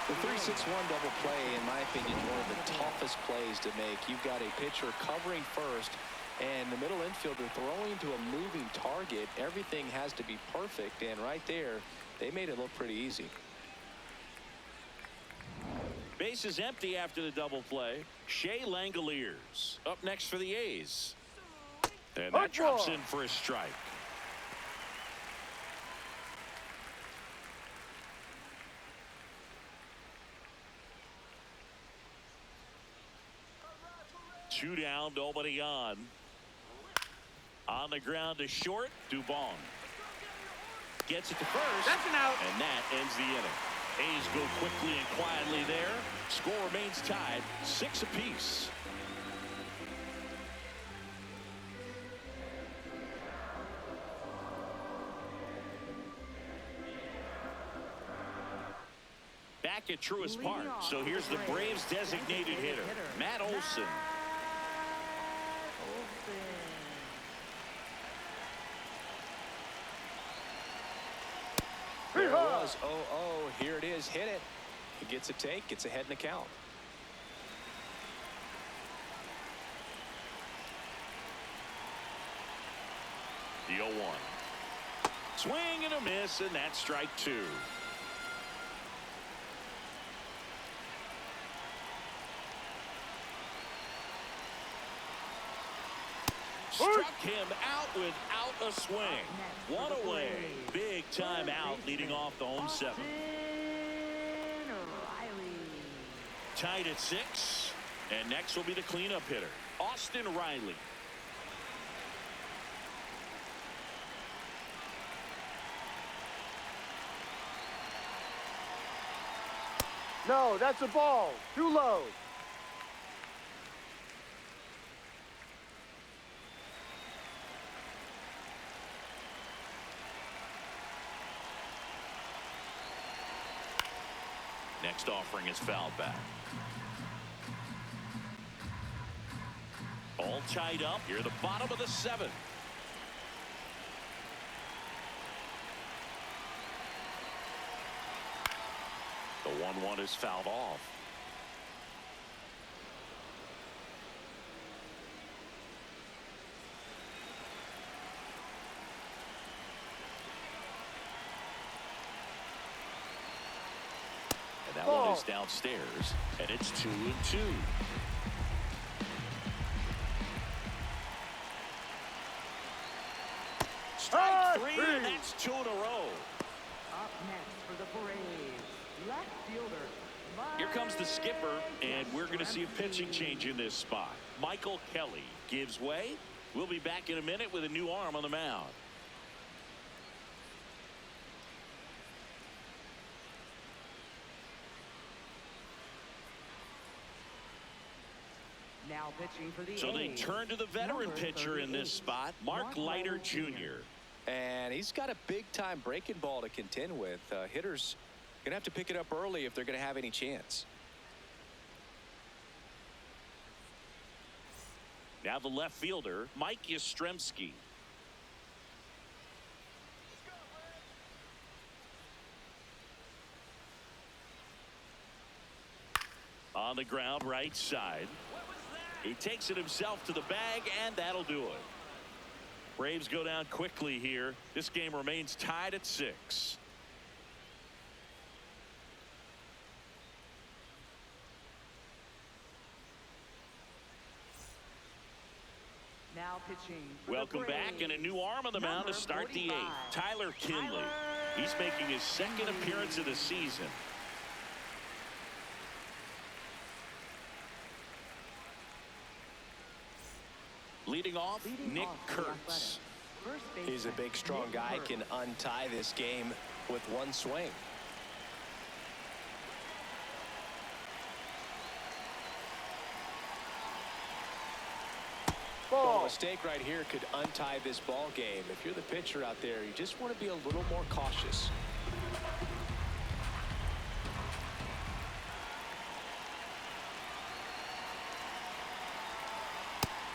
S2: The 3-6-1 double play, in my opinion, is one of the toughest plays to make. You've got a pitcher covering first, and the middle infielder throwing to a moving target. Everything has to be perfect, and right there, they made it look pretty easy.
S1: Base is empty after the double play. Shea Langoliers up next for the A's. And that drops in for a strike. Two down, nobody on. On the ground to short, Dubon. Gets it to first.
S4: That's an out.
S1: And that ends the inning. A's go quickly and quietly there. Score remains tied, 6 apiece. back at Truist Park. So here's the Braves designated hitter, Matt Olson.
S2: There it was. 0-0. Here it is. Hit it. He gets a take. Gets ahead in the count.
S1: The 0-1. Swing and a miss, and that's strike two. Struck him out without a swing. One away. Big time out leading off the home seven. Tied at 6. And next will be the cleanup hitter, Austin Riley.
S4: No, that's a ball. Too low.
S1: Next offering is fouled back. All tied up here at the bottom of the 7th. The 1-1 is fouled off. And that one is downstairs, and it's 2-2. Strike 3, and that's 2 in a row.
S3: Up next for the Braves, left fielder.
S1: Here comes the skipper, and we're going to see a pitching change in this spot. Michael Kelly gives way. We'll be back in a minute with a new arm on the mound.
S3: Now pitching for the
S1: So they
S3: A's,
S1: turn to the veteran
S3: number
S1: pitcher in
S3: 38,
S1: this spot, Mark Leiter Jr.
S2: And he's got a big-time breaking ball to contend with. Hitters going to have to pick it up early if they're going to have any chance.
S1: Now the left fielder, Mike Yastrzemski. On the ground, right side. He takes it himself to the bag, and that'll do it. Braves go down quickly here. This game remains tied at 6.
S3: Now pitching for
S1: Welcome
S3: the
S1: back, and a new arm on the mound to start the 8th. Tyler Kinley. He's making his second appearance of the season. Leading off, Nick Kurtz.
S2: He's a big, strong guy, can untie this game with one swing. Well, a mistake right here could untie this ball game. If you're the pitcher out there, you just want to be a little more cautious.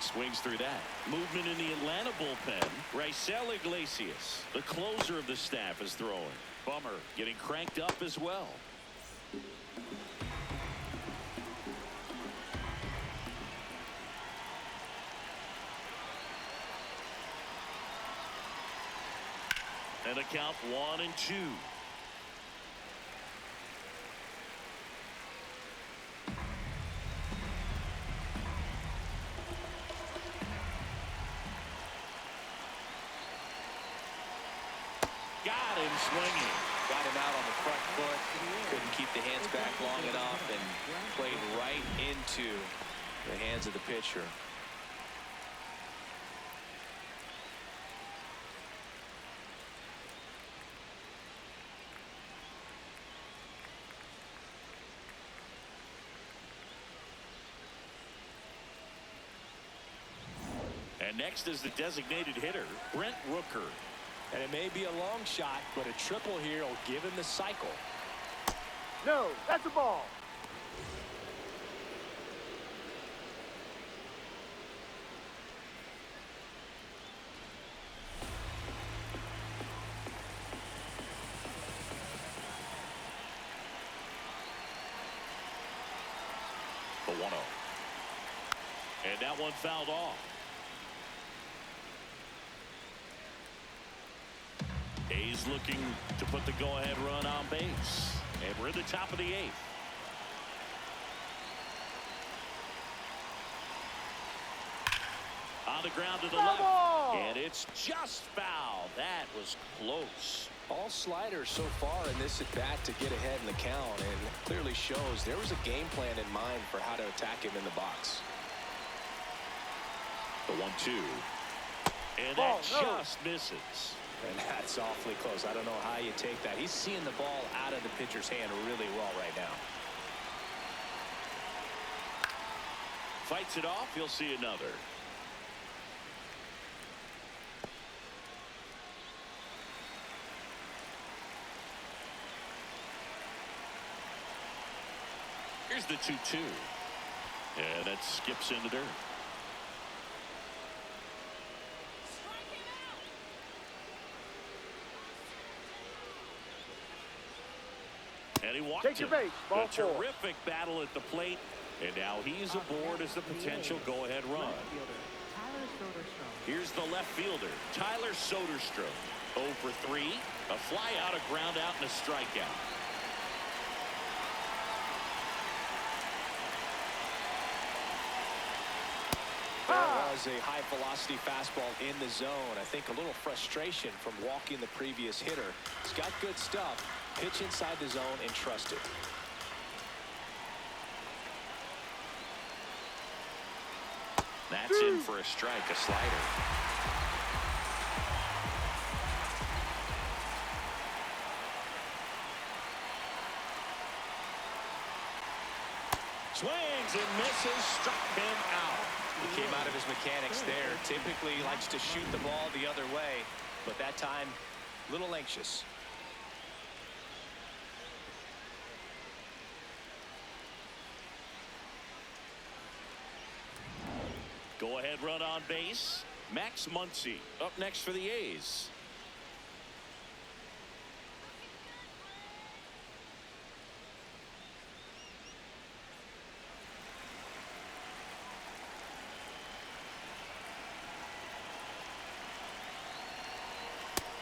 S1: Swings through that. Movement in the Atlanta bullpen. Raisel Iglesias, the closer of the staff, is throwing. Bummer getting cranked up as well. And a count 1-2. Got him swinging.
S2: Got him out on the front foot. Couldn't keep the hands back long enough and played right into the hands of the pitcher.
S1: And next is the designated hitter, Brent Rooker.
S2: And it may be a long shot, but a triple here will give him the cycle.
S4: No, that's a ball.
S1: The 1-0. And that one fouled off. A's looking to put the go-ahead run on base. And we're in the top of the 8th. On the ground to the left. And it's just foul. That was close.
S2: All sliders so far in this at-bat to get ahead in the count, and clearly shows there was a game plan in mind for how to attack him in the box.
S1: The 1-2. And
S4: Ball,
S1: that
S4: no.
S1: just misses.
S2: And that's awfully close. I don't know how you take that. He's seeing the ball out of the pitcher's hand really well right now.
S1: Fights it off. He'll see another. Here's the 2-2. And that skips into dirt. And he walked
S4: Take your
S1: him.
S4: base. Ball
S1: A
S4: 4.
S1: terrific battle at the plate. And now he's aboard as the potential go-ahead run.
S3: Left fielder, Tyler Soderstrom.
S1: Here's the left fielder, Tyler Soderstrom. 0 for 3. A fly out, a ground out, and a strikeout.
S2: There was a high-velocity fastball in the zone. I think a little frustration from walking the previous hitter. He's got good stuff. Pitch inside the zone and trust it.
S1: That's in for a strike, a slider. Swings and misses, struck him out.
S2: He came out of his mechanics there. Typically he likes to shoot the ball the other way, but that time a little anxious.
S1: Go ahead run on base. Max Muncy up next for the A's.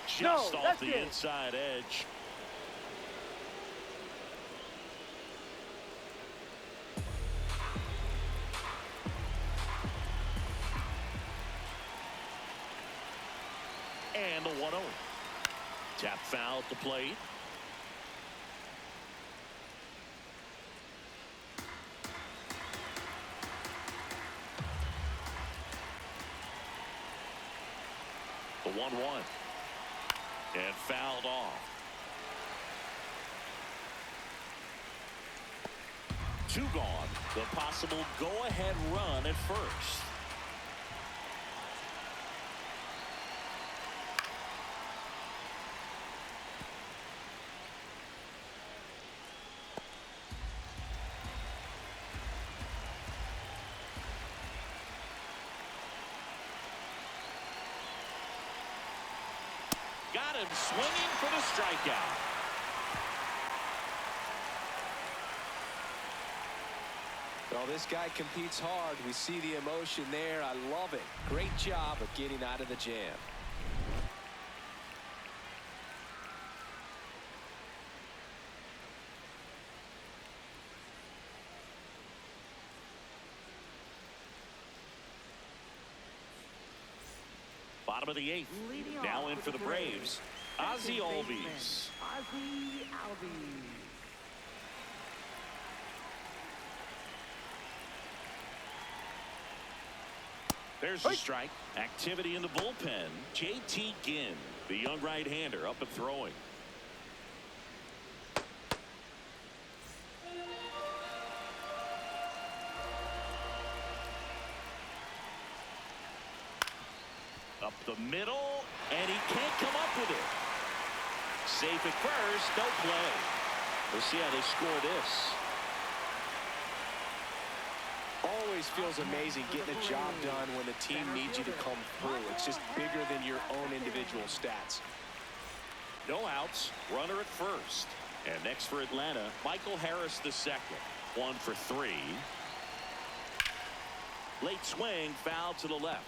S1: Just
S4: No,
S1: off
S4: that's
S1: the
S4: it.
S1: inside edge. And the 1-0. Tap foul at the plate. The 1-1. And fouled off. 2 gone. The possible go-ahead run at first. Got him swinging for the strikeout.
S2: Well, this guy competes hard. We see the emotion there. I love it. Great job of getting out of the jam.
S1: Bottom of the 8th.
S3: Leading
S1: Now
S3: off
S1: in
S3: with
S1: for the Braves. Ozzie
S3: second
S1: Albies.
S3: baseman, Ozzie Albies.
S1: There's the strike. Activity in the bullpen. J.T. Ginn, the young right-hander, up and throwing. Up the middle, and he can't come up with it. Safe at first, no play. We'll see how they score this.
S2: Always feels amazing getting a job done when the team needs you to come through. It's just bigger than your own individual stats.
S1: No outs, runner at first. And next for Atlanta, Michael Harris the second. 1 for 3. Late swing, foul to the left.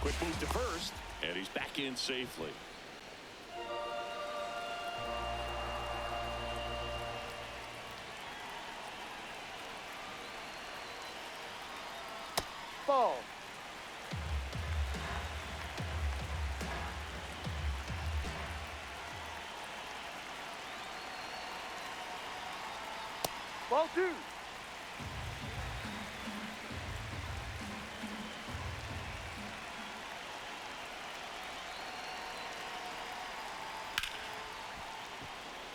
S1: Quick move to first, and he's back in safely.
S4: Ball. Ball 2.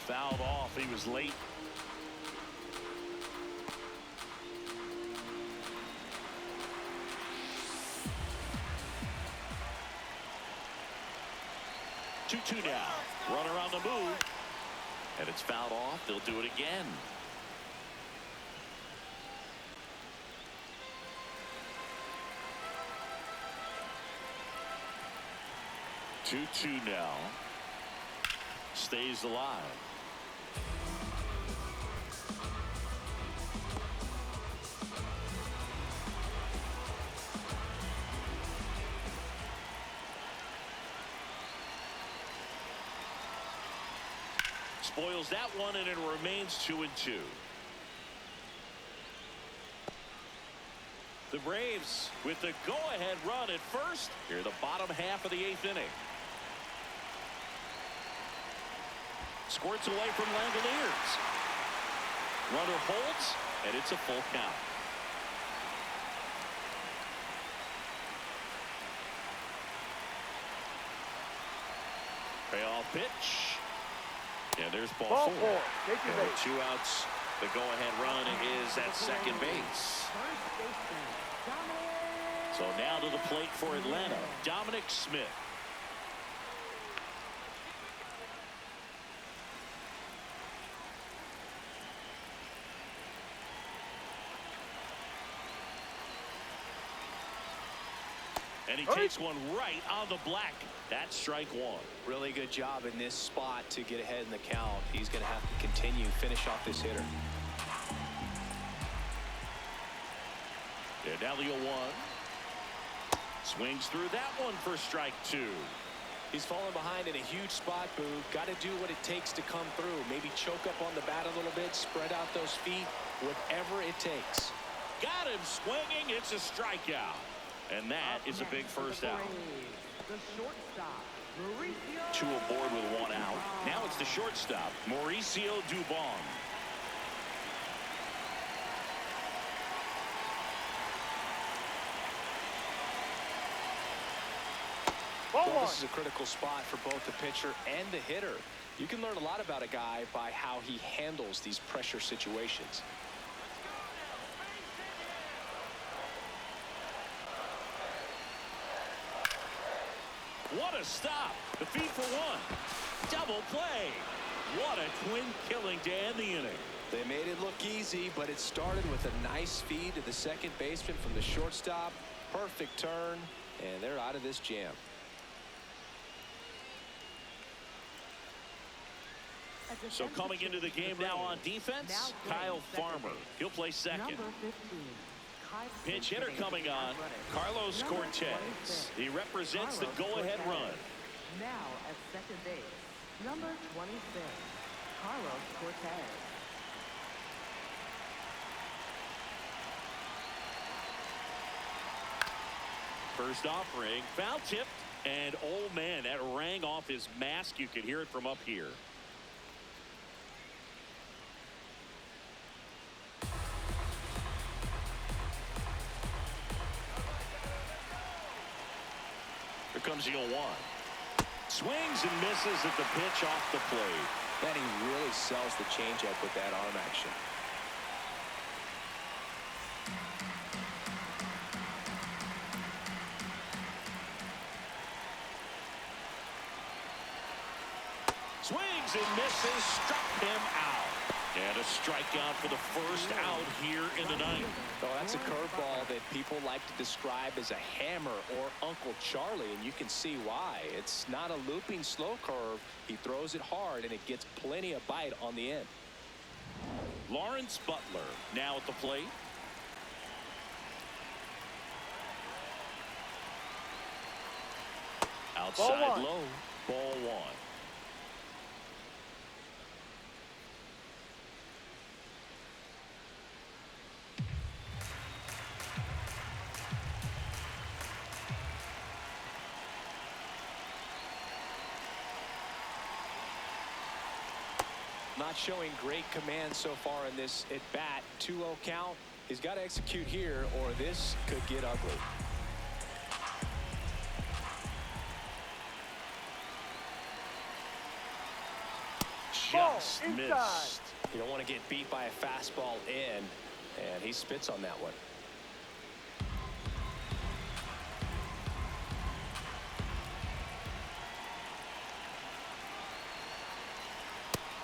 S1: Fouled off. He was late. Two now. Runner on the move. And it's fouled off. They'll do it again. Two now. Stays alive. Spoils that one, and it remains 2-2. The Braves with the go-ahead run at first here in the bottom half of the 8th inning. Squirts away from Langoliers. Runner holds, and it's a full count. Payoff pitch. And there's ball 4.
S4: Take your base.
S1: 2 outs. The go-ahead run is at second base. So now to the plate for Atlanta, Dominic Smith. And he takes one right on the black. That's strike 1.
S2: Really good job in this spot to get ahead in the count. He's going to have to continue, finish off this hitter.
S1: And now the 0-1. Swings through that one for strike 2.
S2: He's falling behind in a huge spot, Boo. Got to do what it takes to come through. Maybe choke up on the bat a little bit, spread out those feet, whatever it takes.
S1: Got him swinging. It's a strikeout. And that is a big first out.
S3: The shortstop, Mauricio.
S1: 2 aboard with 1 out. Now it's the shortstop, Mauricio Dubon.
S2: Well, this is a critical spot for both the pitcher and the hitter. You can learn a lot about a guy by how he handles these pressure situations.
S1: What a stop. The feed for 1. Double play. What a twin killing to end the inning.
S2: They made it look easy, but it started with a nice feed to the second baseman from the shortstop. Perfect turn, and they're out of this jam.
S1: So coming into the game now on defense, Kyle Farmer. He'll play second.
S3: Number 15.
S1: Pinch hitter coming on, Carlos Cortez. He represents the go-ahead run.
S3: Now at second base, number 26, Carlos Cortez.
S1: First offering, foul tipped, and oh man, that rang off his mask. You could hear it from up here. Here comes the 0-1. Swings and misses at the pitch off the plate.
S2: And he really sells the changeup with that arm action.
S1: bases, struck him out. And a strikeout for the first out here in the ninth.
S2: Oh, that's a curveball that people like to describe as a hammer or Uncle Charlie, and you can see why. It's not a looping slow curve. He throws it hard, and it gets plenty of bite on the end.
S1: Lawrence Butler now at the plate. Outside low, ball one.
S2: Not showing great command so far in this at bat. 2-0 count. He's got to execute here, or this could get ugly.
S1: Just missed.
S2: You don't want to get beat by a fastball in, and he spits on that one.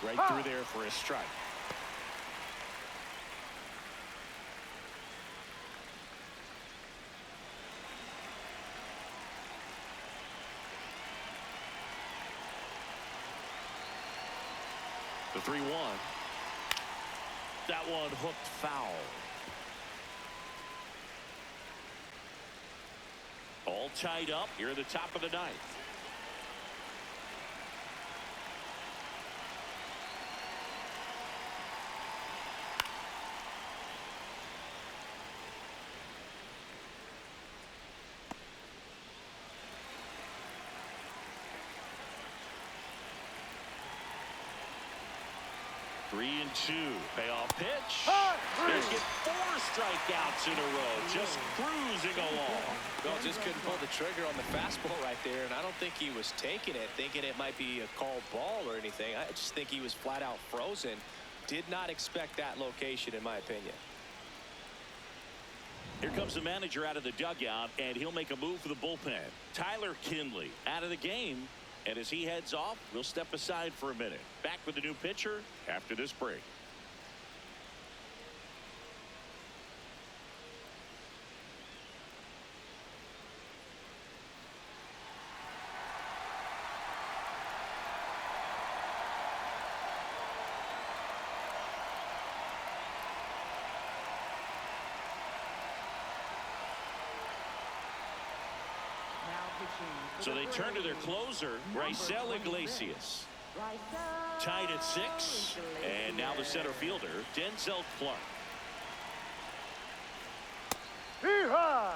S1: Right through there for a strike. The 3-1. That one hooked foul. All tied up here at the top of the ninth. Three and two. Payoff pitch. They get 4 strikeouts in a row. Just cruising along.
S2: Well, just couldn't pull the trigger on the fastball right there, and I don't think he was taking it, thinking it might be a called ball or anything. I just think he was flat out frozen. Did not expect that location, in my opinion.
S1: Here comes the manager out of the dugout, and he'll make a move for the bullpen. Tyler Kinley out of the game. And as he heads off, we'll step aside for a minute. Back with the new pitcher after this break. So they turn to their closer, Raisel Iglesias. Tied at 6. And now the center fielder, Denzel Clark.
S4: Hee-haw!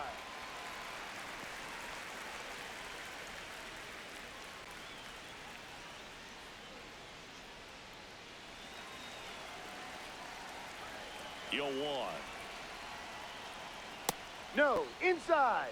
S1: Yo, 1.
S4: No, inside.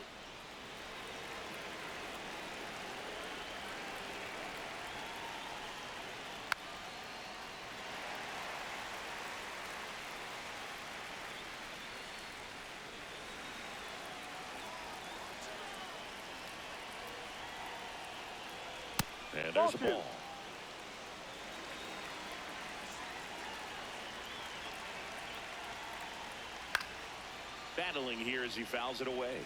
S1: And there's a ball. Battling here as he fouls it away.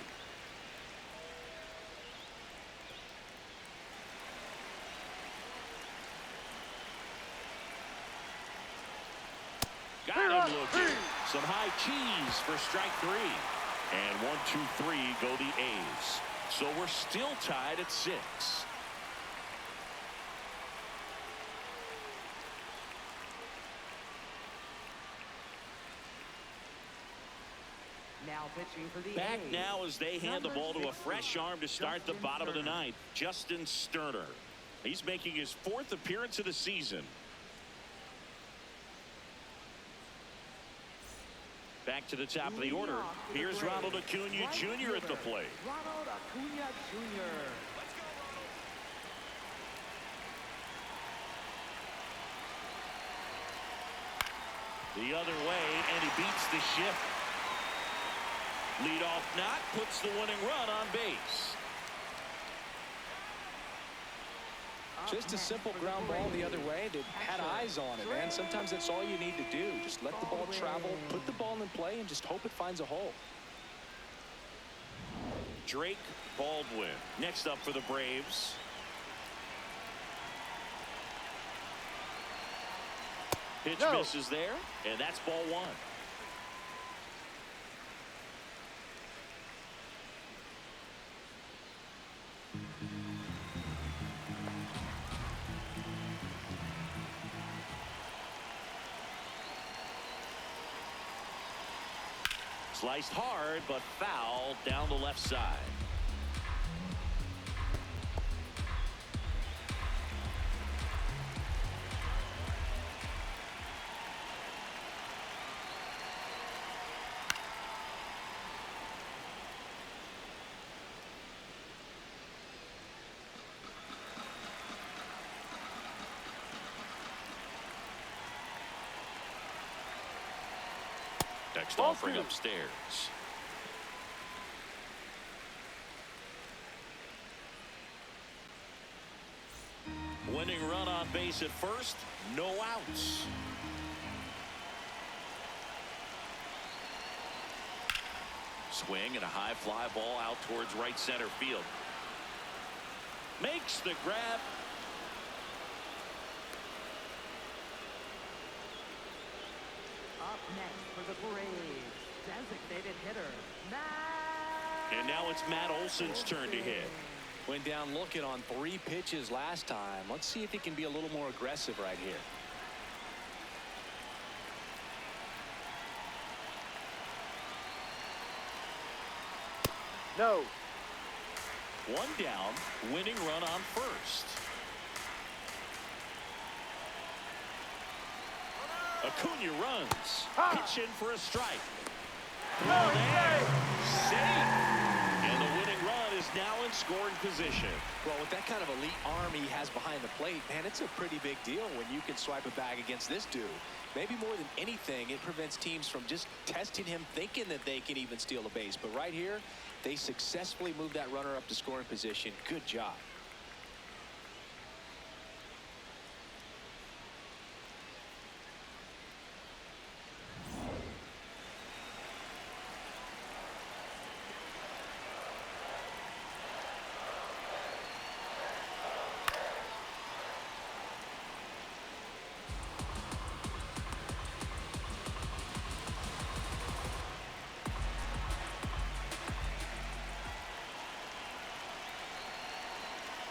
S1: Got him looking. Some high cheese for strike 3. And 1, 2, 3 go the A's. So we're still tied at 6.
S3: Now pitching for the
S1: Back
S3: A's.
S1: now as they hand the ball to a fresh arm to start the bottom of the ninth. Justin Sterner. He's making his 4th appearance of the season. Back to the top of the order. Here's Ronald Acuna Jr. at the plate.
S3: Ronald Acuna Jr.
S1: The other way, and he beats the shift. Leadoff knock puts the winning run on base.
S2: Just a simple ground ball the other way that had eyes on it, man. Sometimes that's all you need to do. Just let the ball travel, put the ball in play, and just hope it finds a hole.
S1: Drake Baldwin next up for the Braves. Pitch misses there, and that's ball one. Sliced hard, but foul down the left side. Next offering upstairs. Winning run on base at first, no outs. Swing and a high fly ball out towards right center field. Makes the grab.
S3: Up next for the Braves, designated hitter, Matt.
S1: And now it's Matt Olson's turn to hit.
S2: Went down looking on 3 pitches last time. Let's see if he can be a little more aggressive right here.
S4: No.
S1: One down, winning run on first. Acuna runs. Pitch in for a strike.
S4: No,
S1: Safe. And the winning run is now in scoring position.
S2: Well, with that kind of elite arm he has behind the plate, man, it's a pretty big deal when you can swipe a bag against this dude. Maybe more than anything, it prevents teams from just testing him, thinking that they can even steal a base. But right here, they successfully moved that runner up to scoring position. Good job.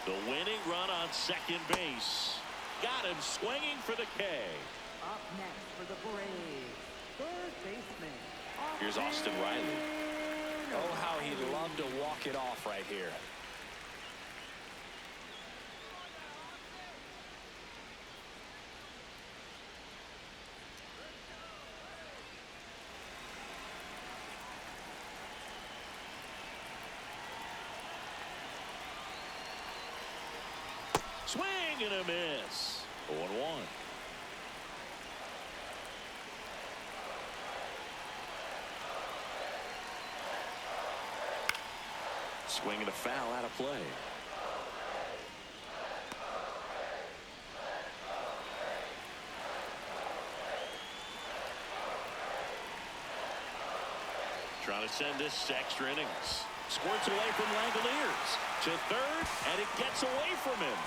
S1: The winning run on second base. Got him swinging for the K.
S3: Up next for the Braves, third baseman.
S1: Here's Austin Riley.
S2: Oh, how he'd love to walk it off right here.
S1: Swing and a miss. 0-1. Swing and a foul out of play. Trying to send this extra innings. Squirts away from Langoliers to third, and it gets away from him.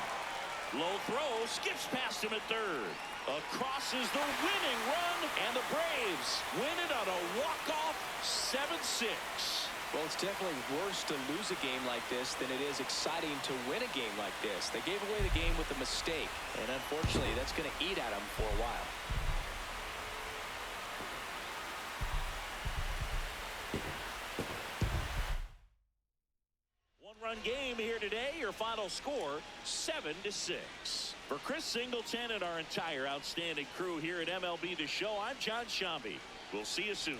S1: Low throw, skips past him at third. Across is the winning run, and the Braves win it on a walk-off 7-6.
S2: Well, it's definitely worse to lose a game like this than it is exciting to win a game like this. They gave away the game with a mistake, and unfortunately, that's going to eat at them for a while.
S1: One-run game here today. Your final score, 7-6. For Chris Singleton and our entire outstanding crew here at MLB The Show, I'm John Shambi. We'll see you soon.